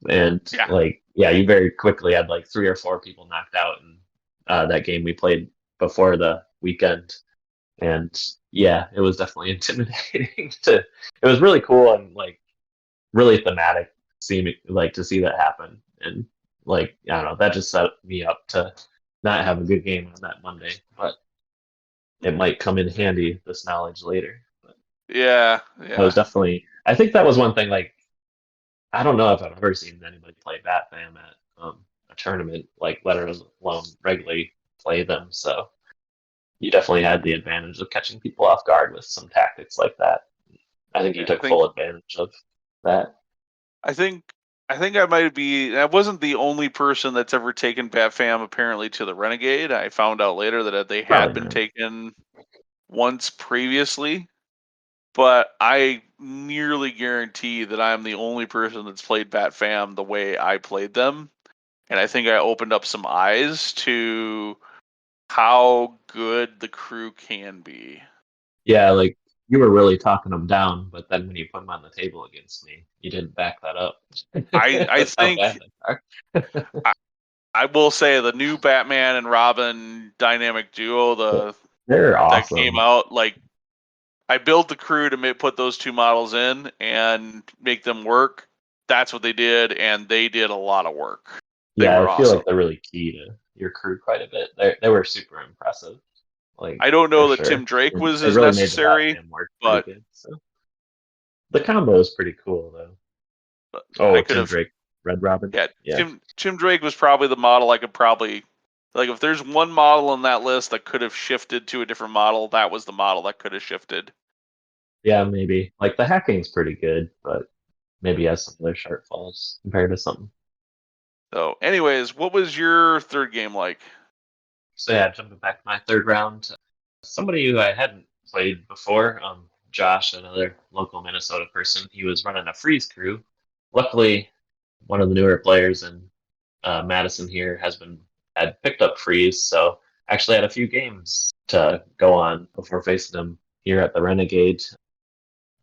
Speaker 2: And
Speaker 1: Yeah.
Speaker 2: like, yeah, you very quickly had like 3 or 4 people knocked out in that game we played before the weekend. And yeah, it was definitely intimidating to. It was really cool and like really thematic, seeming like to see that happen. And like I don't know, that just set me up to not have a good game on that Monday, but it might come in handy this knowledge later. But
Speaker 1: Yeah.
Speaker 2: I was
Speaker 1: Yeah.
Speaker 2: definitely. I think that was one thing. Like I don't know if I've ever seen anybody play Bat Fam at a tournament, like let alone regularly play them. So you definitely had the advantage of catching people off guard with some tactics like that. I think you
Speaker 1: Yeah.
Speaker 2: took full advantage of that.
Speaker 1: I think I think I might be. I wasn't the only person that's ever taken Bat Fam apparently to the Renegade. I found out later that they had
Speaker 2: Probably
Speaker 1: been
Speaker 2: not.
Speaker 1: taken once previously, but I nearly guarantee that I'm the only person that's played Bat Fam the way I played them. And I think I opened up some eyes to how good the crew can be.
Speaker 2: Yeah, like you were really talking them down, but then when you put them on the table against me, you didn't back that up.
Speaker 1: I
Speaker 2: That's how
Speaker 1: think
Speaker 2: bad they are.
Speaker 1: I, I will say the new Batman and Robin dynamic duo,
Speaker 2: They're
Speaker 1: that came
Speaker 2: awesome.
Speaker 1: out, like I built the crew to put those two models in and make them work. That's what they did, and they did a lot of work. They
Speaker 2: Yeah, I
Speaker 1: were
Speaker 2: feel
Speaker 1: awesome.
Speaker 2: like they're really key to your crew quite a bit. They were super impressive, like
Speaker 1: I don't
Speaker 2: for
Speaker 1: know that Tim
Speaker 2: sure.
Speaker 1: Drake
Speaker 2: And
Speaker 1: was
Speaker 2: they
Speaker 1: as
Speaker 2: really made the Bat
Speaker 1: necessary,
Speaker 2: Fam work pretty
Speaker 1: but
Speaker 2: good. So the combo is pretty cool though.
Speaker 1: I
Speaker 2: Oh,
Speaker 1: could
Speaker 2: Tim
Speaker 1: have.
Speaker 2: Drake, Red Robin.
Speaker 1: Yeah,
Speaker 2: Yeah.
Speaker 1: Tim Drake was probably the model I could probably like. If there's one model on that list that could have shifted to a different model, that was the model that could have shifted.
Speaker 2: Yeah, maybe. Like the hacking's pretty good, but maybe has some other shortfalls compared to something.
Speaker 1: So, anyways, what was your third game like?
Speaker 2: So yeah, jumping back to my third round, somebody who I hadn't played before, Josh, another local Minnesota person, he was running a freeze crew. Luckily, one of the newer players in Madison here had picked up freeze, so actually had a few games to go on before facing him here at the Renegade.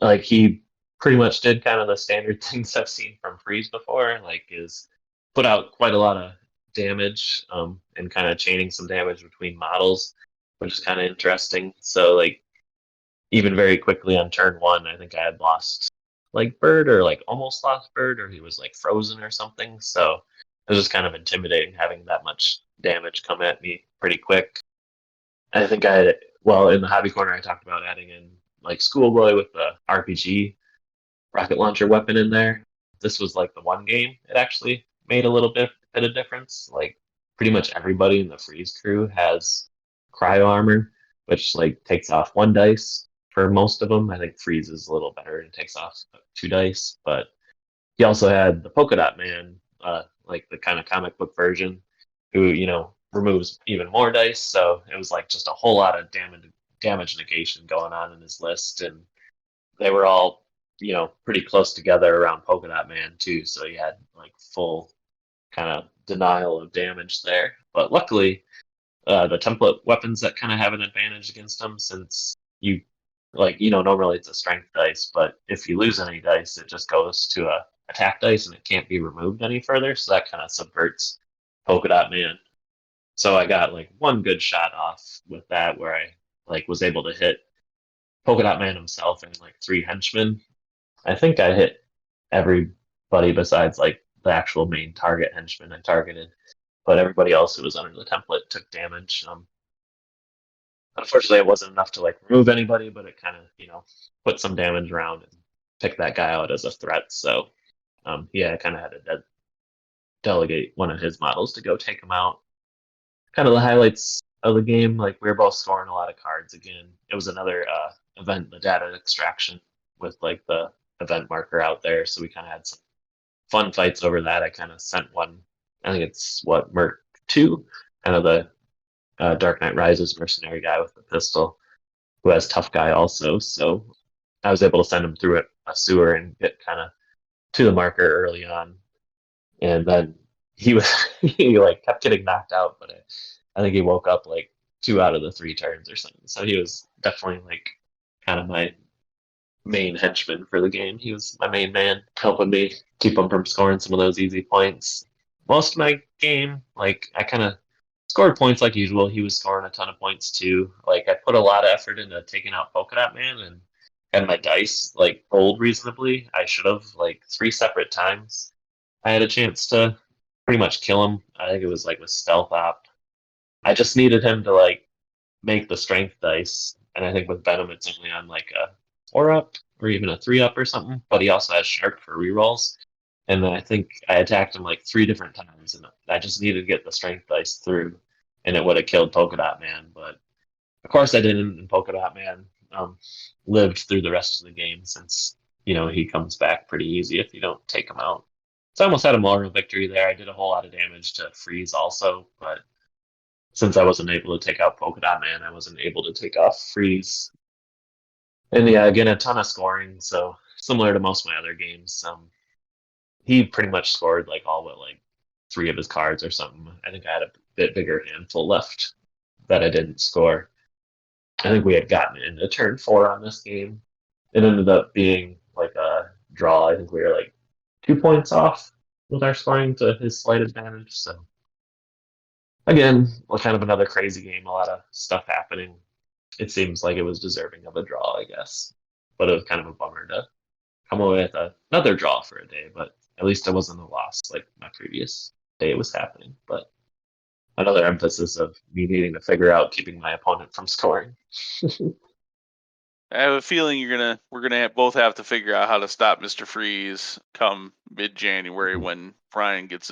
Speaker 2: Like he pretty much did kind of the standard things I've seen from freeze before, like is put out quite a lot of damage and kind of chaining some damage between models, which is kind of interesting. So like even very quickly on turn one, I think I had lost like Bird or like almost lost Bird or he was like frozen or something. So it was just kind of intimidating having that much damage come at me pretty quick. I think I had, well, in the hobby corner, I talked about adding in like Schoolboy with the RPG rocket launcher weapon in there. This was like the one game it actually made a little bit of difference. Like pretty much everybody in the freeze crew has cryo armor, which like takes off 1 dice for most of them. I think freeze is a little better and takes off 2 dice, but he also had the polka dot man, like the kind of comic book version, who removes even more dice. So it was like just a whole lot of damage negation going on in his list, and they were all pretty close together around polka dot man too. So you had like full kind of denial of damage there. But luckily, the template weapons that kind of have an advantage against them, since you like normally it's a strength dice, but if you lose any dice it just goes to a attack dice and it can't be removed any further, so that kind of subverts polka dot man. So I got like one good shot off with that where I like was able to hit polka dot man himself and like 3 henchmen. I think I hit everybody besides like the actual main target henchman I targeted, but everybody else who was under the template took damage. Unfortunately, it wasn't enough to like remove anybody, but it kind of put some damage around and pick that guy out as a threat. So yeah, I kind of had to delegate one of his models to go take him out. Kind of the highlights of the game, like we were both scoring a lot of cards again. It was another event, the data extraction with like the event marker out there, so we kind of had some fun fights over that. I kind of sent one. I think it's what Merc 2, kind of the Dark Knight Rises mercenary guy with the pistol, who has tough guy also. So I was able to send him through a sewer and get kind of to the marker early on, and then he was he like kept getting knocked out, but I think he woke up like 2 out of the 3 turns or something. So he was definitely like kind of my main henchman for the game. He was my main man, helping me keep him from scoring some of those easy points. Most of my game, like I kind of scored points like usual. He was scoring a ton of points too. Like I put a lot of effort into taking out Polka Dot Man and had my dice like rolled reasonably. I should have like 3 separate times. I had a chance to pretty much kill him. I think it was like with stealth op. I just needed him to like make the strength dice, and I think with Venom it's only on like a 4 up or even a 3 up or something. But he also has sharp for rerolls. And then I think I attacked him like 3 different times, and I just needed to get the strength dice through, and it would have killed Polka Dot Man. But of course I didn't, and Polka Dot Man lived through the rest of the game since he comes back pretty easy if you don't take him out. So I almost had a moral victory there. I did a whole lot of damage to Freeze also, but since I wasn't able to take out Polka Dot Man, I wasn't able to take off Freeze. And yeah, again, a ton of scoring. So similar to most of my other games, he pretty much scored like all but like 3 of his cards or something. I think I had a bit bigger handful left that I didn't score. I think we had gotten into turn 4 on this game. It ended up being like a draw. I think we were like 2 points off with our scoring to his slight advantage. So again, kind of another crazy game. A lot of stuff happening. It seems like it was deserving of a draw, I guess. But it was kind of a bummer to come away with another draw for a day. But at least it wasn't a loss like my previous day was happening. But another emphasis of me needing to figure out keeping my opponent from scoring.
Speaker 1: I have a feeling we're gonna both have to figure out how to stop Mr. Freeze come mid-January when Brian gets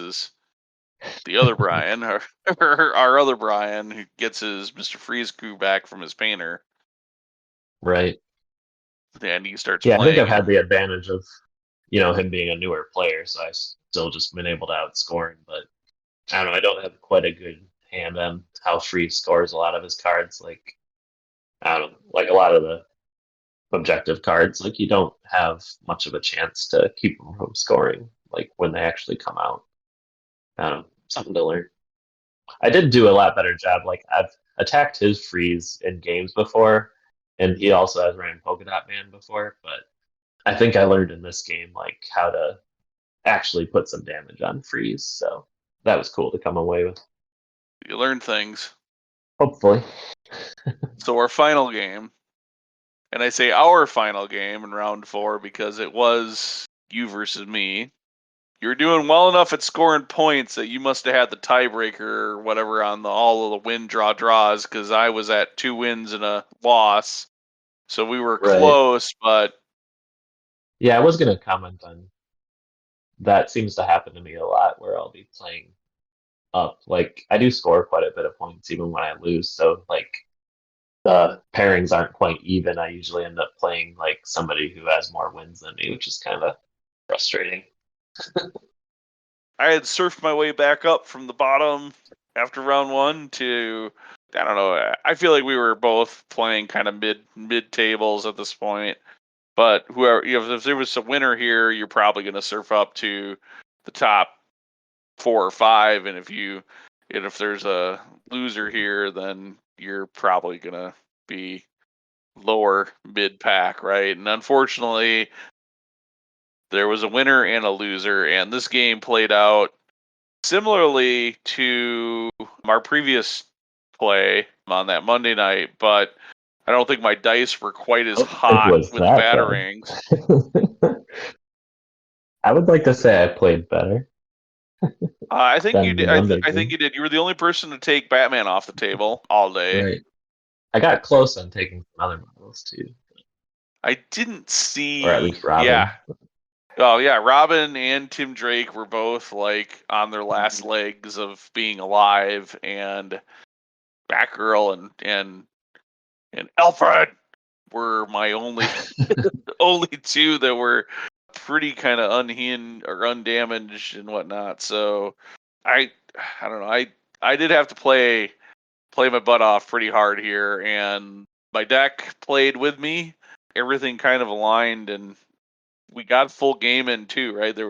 Speaker 1: the other Brian, our other Brian, who gets his Mr. Freeze crew back from his painter.
Speaker 2: Right.
Speaker 1: And he starts
Speaker 2: Yeah, I think
Speaker 1: playing.
Speaker 2: I've had the advantage of, him being a newer player, so I've still just been able to outscore him. But I don't know, I don't have quite a good hand on how Freeze scores a lot of his cards. Like, I don't know, like a lot of the objective cards, like you don't have much of a chance to keep them from scoring, like when they actually come out. I don't know, something to learn. I did do a lot better job. Like I've attacked his Freeze in games before, and he also has ran Polka Dot Man before, but I think I learned in this game like how to actually put some damage on Freeze, so that was cool to come away with.
Speaker 1: You learn things.
Speaker 2: Hopefully.
Speaker 1: So our final game, and I say our final game in round 4 because it was you versus me. You were doing well enough at scoring points that you must have had the tiebreaker or whatever on all of the win, draw, draws, because I was at 2 wins and a loss. So we were
Speaker 2: Right.
Speaker 1: close, but
Speaker 2: Yeah, I was gonna comment on that. Seems to happen to me a lot where I'll be playing up. Like I do score quite a bit of points even when I lose. So like the pairings aren't quite even. I usually end up playing like somebody who has more wins than me, which is kind of frustrating.
Speaker 1: I had surfed my way back up from the bottom after round 1 to, I don't know. I feel like we were both playing kind of mid tables at this point. But whoever, if there was a winner here, you're probably going to surf up to the top 4 or 5, and if there's a loser here, then you're probably going to be lower mid pack, right? And unfortunately, there was a winner and a loser, and this game played out similarly to our previous play on that Monday night, but I don't think my dice were quite as
Speaker 2: It
Speaker 1: hot
Speaker 2: was
Speaker 1: with the
Speaker 2: that bad.
Speaker 1: batarangs.
Speaker 2: I would like to say I played better
Speaker 1: I think you
Speaker 2: than the
Speaker 1: did.
Speaker 2: Monday
Speaker 1: I think
Speaker 2: game.
Speaker 1: you did. You were the only person to take Batman off the table all day.
Speaker 2: Right. I got close on taking some other models too,
Speaker 1: I didn't
Speaker 2: or at
Speaker 1: see.
Speaker 2: least
Speaker 1: Yeah.
Speaker 2: Robin.
Speaker 1: Oh yeah. Robin and Tim Drake were both like on their last legs of being alive, and Batgirl and Alfred were my only 2 that were pretty kind of unhinged or undamaged and whatnot. So I don't know. I did have to play my butt off pretty hard here, and my deck played with me. Everything kind of aligned, and we got full game in too, right? It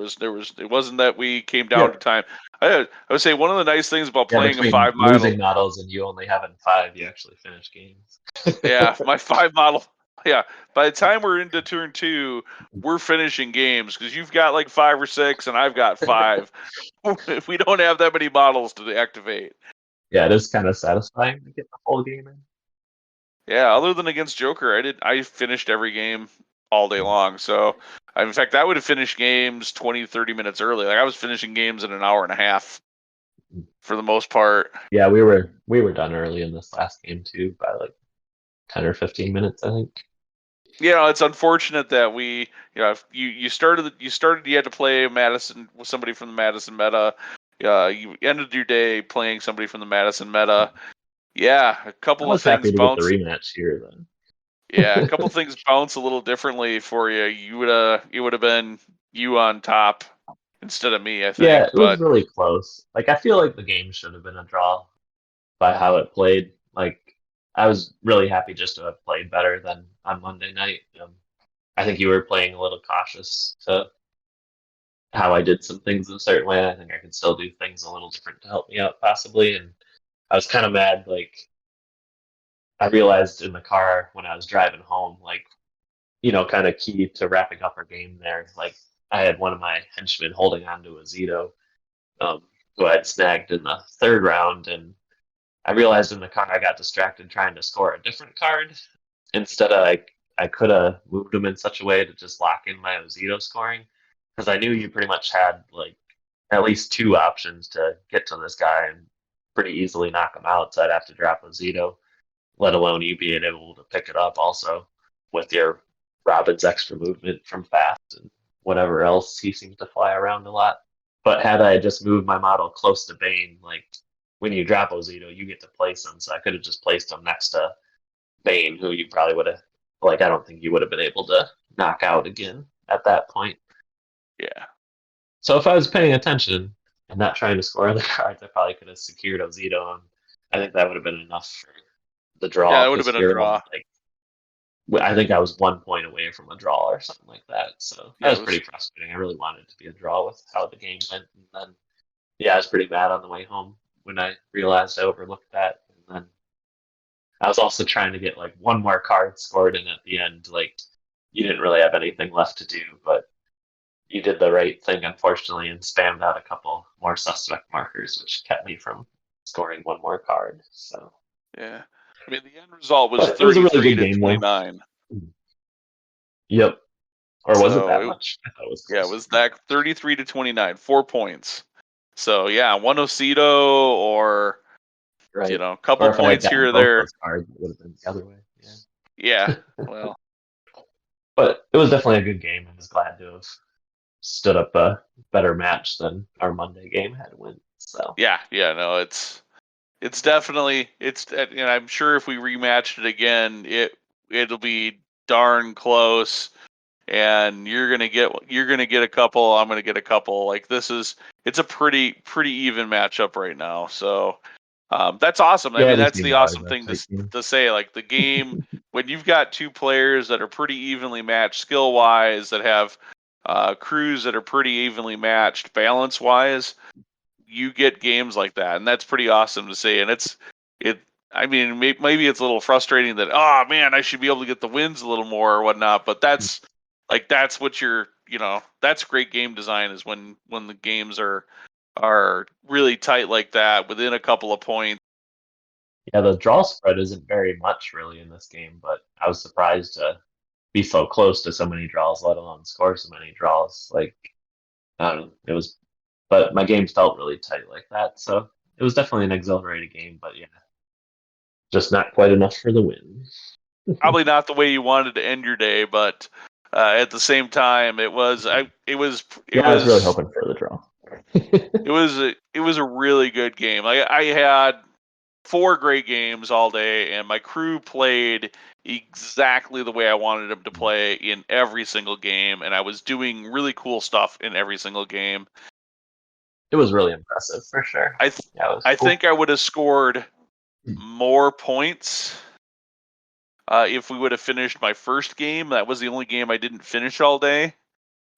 Speaker 1: wasn't that we came down to
Speaker 2: Yep.
Speaker 1: time. I would say one of the nice things about
Speaker 2: Yeah,
Speaker 1: playing a
Speaker 2: between
Speaker 1: 5 model,
Speaker 2: losing models and you only having 5, you actually finish games.
Speaker 1: yeah, my 5 model, yeah. By the time we're into turn 2, we're finishing games because you've got like 5 or 6 and I've got 5. We don't have that many models to activate.
Speaker 2: Yeah, it is kind of satisfying to get the whole game in.
Speaker 1: Yeah, other than against Joker, I finished every game all day long. So, in fact, I would have finished games 20, 30 minutes early. Like I was finishing games in an hour and a half for the most part.
Speaker 2: Yeah, we were done early in this last game too, by like 10 or 15 minutes, I think.
Speaker 1: It's unfortunate that if you had to play Madison with somebody from the Madison meta. You ended your day playing somebody from the Madison meta. Yeah, a
Speaker 2: I
Speaker 1: couple of
Speaker 2: was happy
Speaker 1: things
Speaker 2: to get the
Speaker 1: bounce.
Speaker 2: rematch here then.
Speaker 1: Yeah, a couple things bounce a little differently for you. It would have been you on top instead of me, I
Speaker 2: Yeah,
Speaker 1: think.
Speaker 2: it was
Speaker 1: But
Speaker 2: really close. Like I feel like the game should have been a draw by how it played. Like I was really happy just to have played better than on Monday night. I think you were playing a little cautious to how I did some things in a certain way. I think I could still do things a little different to help me out possibly. And I was kind of mad. Like I realized in the car when I was driving home, like, kind of key to wrapping up our game there. Like I had one of my henchmen holding on to a Zito, um, who I had snagged in the third round. And I realized in the car I got distracted trying to score a different card. Instead of like, I could have moved him in such a way to just lock in my Ozito scoring because I knew you pretty much had like at least two options to get to this guy and pretty easily knock him out. So I'd have to drop Ozito, let alone you being able to pick it up also with your Robin's extra movement from fast and whatever else he seems to fly around a lot. But had I just moved my model close to Bane, like when you drop Ozito, you get to place him. So I could have just placed him next to Bane, who you probably would have, like, I don't think you would have been able to knock out again at that point.
Speaker 1: yeah,
Speaker 2: So if I was paying attention and not trying to score other cards, I probably could have secured Ozito, and I think that would have been enough for the draw
Speaker 1: it would have
Speaker 2: because
Speaker 1: been a
Speaker 2: you're only
Speaker 1: draw.
Speaker 2: like, I think I was 1 point away from a draw or something like that. So that
Speaker 1: Yeah, it
Speaker 2: was
Speaker 1: was.
Speaker 2: pretty frustrating. I really wanted it to be a draw with how the game went, and then yeah, I was pretty mad on the way home when I realized I overlooked that, and then I was also trying to get like one more card scored in at the end. Like you didn't really have anything left to do, but you did the right thing, unfortunately, and spammed out a couple more suspect markers, which kept me from scoring one more card. So,
Speaker 1: Yeah, I mean the end result was
Speaker 2: but it was a really
Speaker 1: 33
Speaker 2: good
Speaker 1: to
Speaker 2: game, though.
Speaker 1: 29.
Speaker 2: Yep. Or was it
Speaker 1: So
Speaker 2: that much? I thought it was
Speaker 1: it
Speaker 2: closer
Speaker 1: was
Speaker 2: than
Speaker 1: that 33 to 29, 4 points. So yeah, one Ocido or
Speaker 2: that. Right.
Speaker 1: a couple
Speaker 2: Or if I had
Speaker 1: points
Speaker 2: gotten
Speaker 1: here or
Speaker 2: both
Speaker 1: there.
Speaker 2: those cards, it would have been the other way. Yeah.
Speaker 1: Yeah, well,
Speaker 2: But it was definitely a good game. I was glad to have stood up a better match than our Monday game had went. So.
Speaker 1: yeah, no, it's definitely I'm sure if we rematched it again, it'll be darn close. And you're gonna get a couple. I'm gonna get a couple. Like it's a pretty even matchup right now. So that's awesome. I
Speaker 2: Yeah,
Speaker 1: mean,
Speaker 2: this
Speaker 1: that's
Speaker 2: game
Speaker 1: the
Speaker 2: was
Speaker 1: awesome
Speaker 2: a
Speaker 1: thing
Speaker 2: tight game.
Speaker 1: to say. Like the game when you've got two players that are pretty evenly matched skill wise, that have crews that are pretty evenly matched balance wise, you get games like that, and that's pretty awesome to see. And it. I mean, maybe it's a little frustrating that oh man, I should be able to get the wins a little more or whatnot. But that's what that's great game design is when the games are really tight like that within a couple of points.
Speaker 2: Yeah, the draw spread isn't very much really in this game, but I was surprised to be so close to so many draws, let alone score so many draws. Like, I don't know, but my game felt really tight like that. So it was definitely an exhilarating game, but yeah, just not quite enough for the win.
Speaker 1: Probably not the way you wanted to end your day, but at the same time, it was I it
Speaker 2: Yeah, I was really
Speaker 1: was
Speaker 2: hoping for the draw.
Speaker 1: it was a really good game. I had four great games all day, and my crew played exactly the way I wanted them to play in every single game, and I was doing really cool stuff in every single game.
Speaker 2: It was really impressive for sure.
Speaker 1: I th-
Speaker 2: Yeah, it was
Speaker 1: I
Speaker 2: cool.
Speaker 1: think I would have scored more points if we would have finished my first game. That was the only game I didn't finish all day.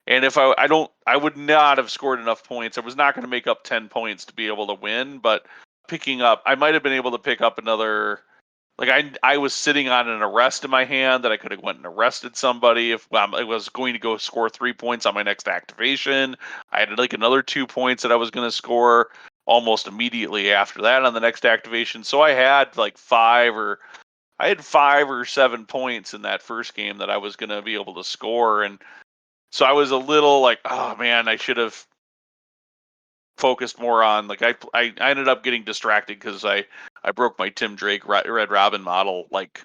Speaker 1: And if I would not have scored enough points. I was not going to make up 10 points to be able to win, but I might have been able to pick up another. Like I was sitting on an arrest in my hand that I could have went and arrested somebody if I was going to go score 3 points on my next activation. I had like another 2 points that I was going to score almost immediately after that on the next activation. So I had like 5 or 7 points in that first game that I was going to be able to score, and so I was a little like, oh man, I should have focused more on like I ended up getting distracted because I broke my Tim Drake Red Robin model like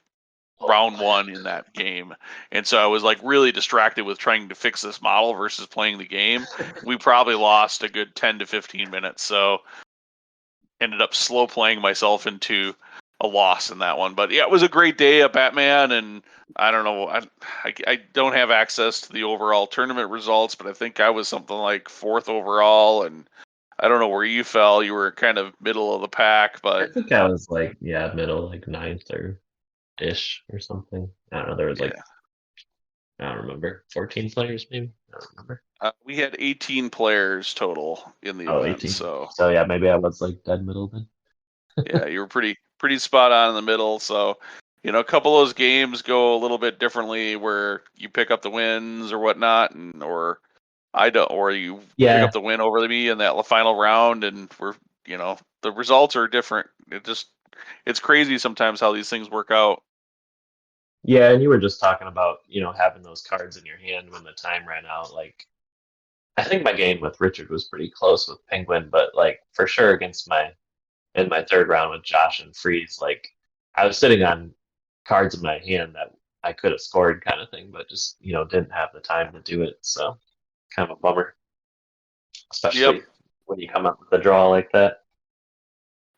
Speaker 1: round 1 in that game, and so I was like really distracted with trying to fix this model versus playing the game. We probably lost a good 10 to 15 minutes, so ended up slow playing myself into a loss in that one. But yeah, it was a great day at Batman, and I don't know, I don't have access to the overall tournament results, but I think I was something like 4th overall, and I don't know where you fell. You were kind of middle of the pack,
Speaker 2: I
Speaker 1: but
Speaker 2: think I was like, yeah, middle, like ninth or ish or something. I don't know. There was like,
Speaker 1: yeah.
Speaker 2: I don't remember, 14 players maybe. I don't remember.
Speaker 1: We had 18 players total in the
Speaker 2: Oh,
Speaker 1: event,
Speaker 2: 18.
Speaker 1: so
Speaker 2: So yeah, maybe I was like dead middle then.
Speaker 1: yeah, you were pretty spot on in the middle. So, a couple of those games go a little bit differently where you pick up the wins or whatnot, or I don't, or you pick
Speaker 2: Yeah,
Speaker 1: up the win over me in that final round, and the results are different. It's crazy sometimes how these things work out.
Speaker 2: yeah, and you were just talking about, having those cards in your hand when the time ran out. Like, I think my game with Richard was pretty close with Penguin, but like for sure against in my third round with Josh and Freeze, like I was sitting on cards in my hand that I could have scored kind of thing, but just, didn't have the time to do it. So kind of a bummer,
Speaker 1: Yep,
Speaker 2: especially when you come up with a draw like that.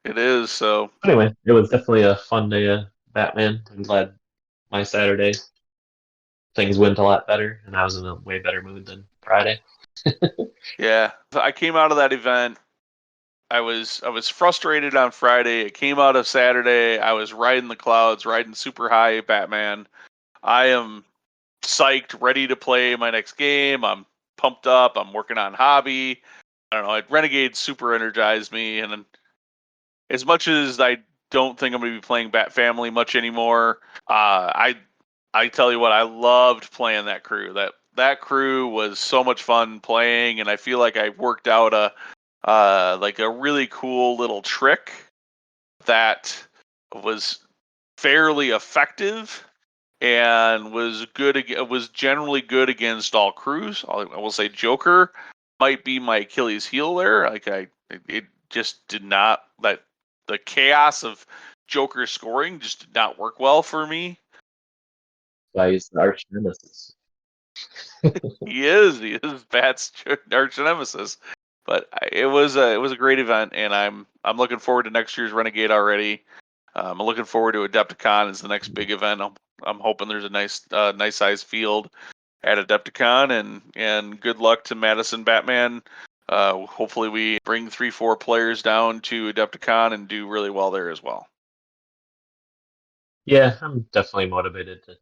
Speaker 1: it is. So
Speaker 2: Anyway, it was definitely a fun day of Batman. I'm glad my Saturday things went a lot better and I was in a way better mood than Friday.
Speaker 1: yeah, I came out of that event. I was frustrated on Friday. I came out of Saturday. I was riding the clouds, riding super high, Batman. I am psyched, ready to play my next game. I'm pumped up. I'm working on hobby. I don't know. Renegade super energized me, and as much as I don't think I'm going to be playing Bat Family much anymore, I tell you what, I loved playing that crew. That crew was so much fun playing, and I feel like I worked out a really cool little trick that was fairly effective and was generally good against all crews. I will say Joker might be my Achilles heel there. Like it just did not that the chaos of Joker scoring just did not work well for me.
Speaker 2: So I used the arch nemesis.
Speaker 1: He is Bat's arch nemesis. But it was a great event, and I'm looking forward to next year's Renegade already. I'm looking forward to Adepticon as the next big event. I'm hoping there's a nice sized field at Adepticon, and good luck to Madison Batman. Hopefully we bring 3-4 players down to Adepticon and do really well there as well.
Speaker 2: Yeah, I'm definitely motivated to,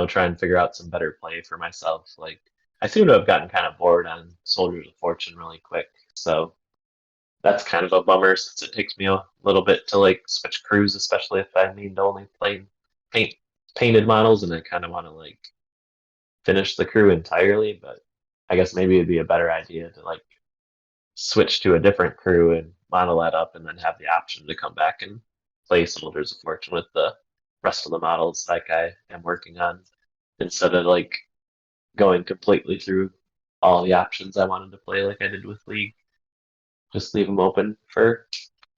Speaker 2: try and figure out some better play for myself. Like, I seem to have gotten kind of bored on Soldiers of Fortune really quick. So that's kind of a bummer since it takes me a little bit to like switch crews, especially if I need to only play paint painted models and I kind of want to like finish the crew entirely. But I guess maybe it'd be a better idea to like switch to a different crew and model that up and then have the option to come back and play Soldiers of Fortune with the rest of the models like I am working on instead of like going completely through all the options I wanted to play like I did with League. Just leave them open for,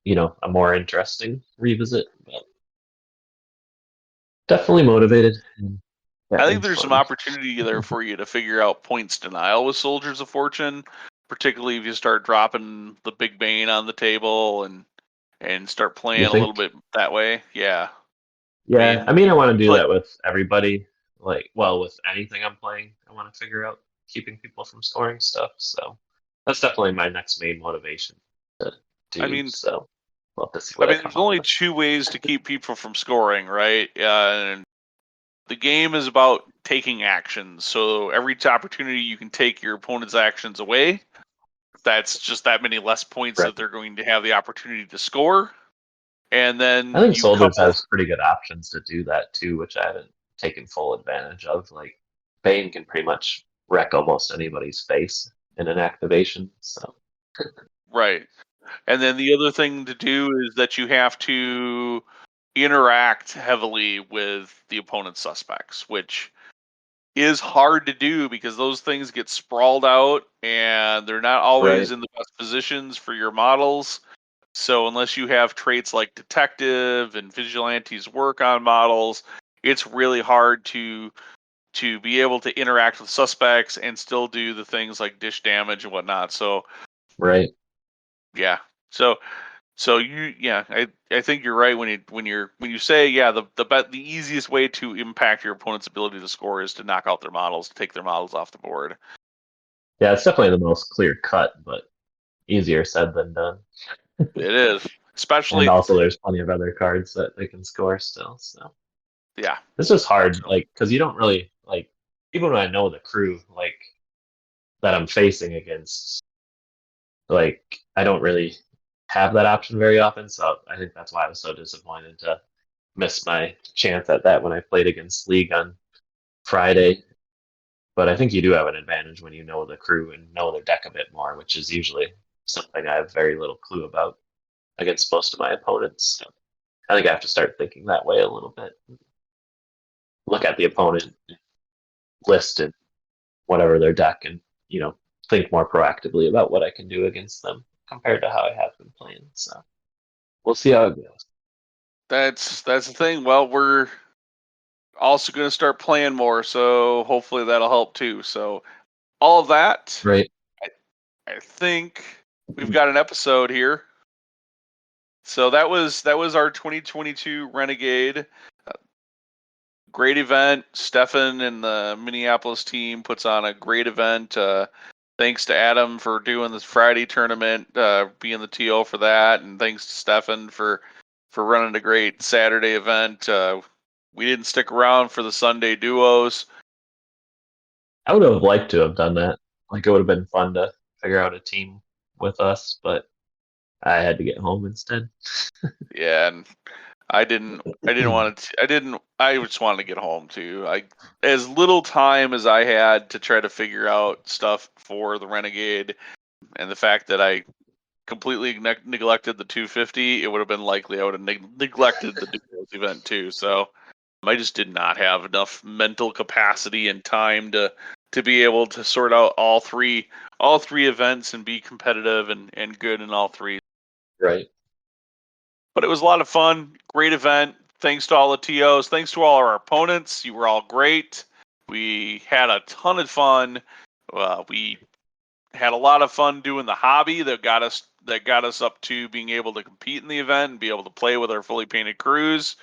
Speaker 2: a more interesting revisit. But definitely motivated. And
Speaker 1: I think
Speaker 2: Batman's
Speaker 1: there's some
Speaker 2: fun.
Speaker 1: opportunity there for you to figure out points denial with Soldiers of Fortune, particularly if you start dropping the big bane on the table and start
Speaker 2: You
Speaker 1: playing a little
Speaker 2: think?
Speaker 1: bit that way. Yeah. I
Speaker 2: Yeah, I
Speaker 1: mean,
Speaker 2: mean, I
Speaker 1: you,
Speaker 2: want to
Speaker 1: you
Speaker 2: do
Speaker 1: play.
Speaker 2: that with everybody. Like, well, with anything I'm playing, I want to figure out keeping people from scoring stuff. So that's definitely my next main motivation to
Speaker 1: I
Speaker 2: do.
Speaker 1: mean,
Speaker 2: So we'll have to see
Speaker 1: I
Speaker 2: what I
Speaker 1: mean,
Speaker 2: come
Speaker 1: there's
Speaker 2: up
Speaker 1: only
Speaker 2: with.
Speaker 1: two ways to keep people from scoring, right? And the game is about taking actions. So every opportunity you can take your opponent's actions away, that's just that many less points
Speaker 2: Right.
Speaker 1: that they're going to have the opportunity to score. And then
Speaker 2: I think
Speaker 1: you
Speaker 2: Soldiers
Speaker 1: couple.
Speaker 2: has pretty good options to do that too, which I haven't taken full advantage of. Like Bane can pretty much wreck almost anybody's face in an activation. So
Speaker 1: Right. And then the other thing to do is that you have to interact heavily with the opponent's suspects, which is hard to do because those things get sprawled out and they're not always
Speaker 2: right,
Speaker 1: in the best positions for your models. So unless you have traits like detective and vigilantes work on models, it's really hard to be able to interact with suspects and still do the things like dish damage and whatnot. So
Speaker 2: right.
Speaker 1: yeah. So I think you're right when you say the easiest way to impact your opponent's ability to score is to knock out their models, to take their models off the board.
Speaker 2: Yeah, it's definitely the most clear cut, but easier said than done.
Speaker 1: It is,
Speaker 2: And
Speaker 1: especially
Speaker 2: also, there's plenty of other cards that they can score still. So
Speaker 1: yeah.
Speaker 2: this is hard,
Speaker 1: So
Speaker 2: like because you don't really like even when I know the crew like that I'm facing against, like I don't really have that option very often. So I think that's why I was so disappointed to miss my chance at that when I played against League on Friday. But I think you do have an advantage when you know the crew and know their deck a bit more, which is usually something I have very little clue about against most of my opponents. So I think I have to start thinking that way a little bit. Look at the opponent list and whatever their deck, and think more proactively about what I can do against them compared to how I have been playing. So we'll see how it goes.
Speaker 1: that's the thing. Well, we're also going to start playing more, so hopefully that'll help too. So all of that,
Speaker 2: Right.
Speaker 1: I think we've got an episode here. So that was our 2022 Renegade. Great event. Stefan and the Minneapolis team puts on a great event. Thanks to Adam for doing this Friday tournament, being the TO for that, and thanks to Stefan for running a great Saturday event. We didn't stick around for the Sunday duos.
Speaker 2: I would have liked to have done that. Like it would have been fun to figure out a team with us, but I had to get home instead.
Speaker 1: Yeah, and I didn't want to. I just wanted to get home too. As little time as I had to try to figure out stuff for the Renegade, and the fact that I completely neglected the 250, it would have been likely I would have neglected the duos event too. So I just did not have enough mental capacity and time to be able to sort out all three events and be competitive and good in all three.
Speaker 2: Right.
Speaker 1: But it was a lot of fun. Great event. Thanks to all the TOs. Thanks to all our opponents. You were all great. We had a ton of fun. We had a lot of fun doing the hobby that got us up to being able to compete in the event and be able to play with our fully painted crews.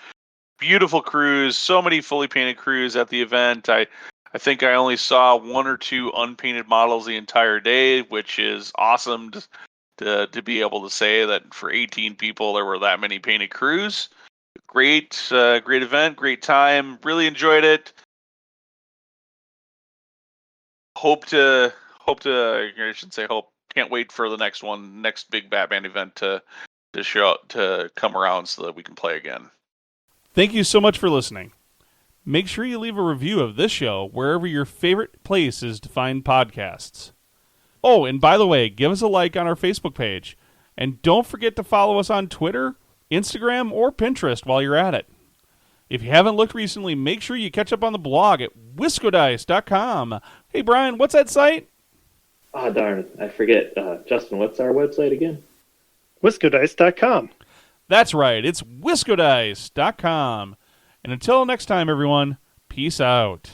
Speaker 1: Beautiful crews. So many fully painted crews at the event. I think I only saw one or two unpainted models the entire day, which is awesome to be able to say that for 18 people there were that many painted crews. Great event, great time. Really enjoyed it. I should say hope. Can't wait for the next big Batman event to come around so that we can play again.
Speaker 3: Thank you so much for listening. Make sure you leave a review of this show wherever your favorite place is to find podcasts. Oh, and by the way, give us a like on our Facebook page. And don't forget to follow us on Twitter, Instagram, or Pinterest while you're at it. If you haven't looked recently, make sure you catch up on the blog at wiscodice.com. Hey, Brian, what's that site?
Speaker 2: Oh, darn. I forget. Justin, what's our website again?
Speaker 4: Wiscodice.com.
Speaker 3: That's right, it's wiscodice.com. And until next time, everyone, peace out.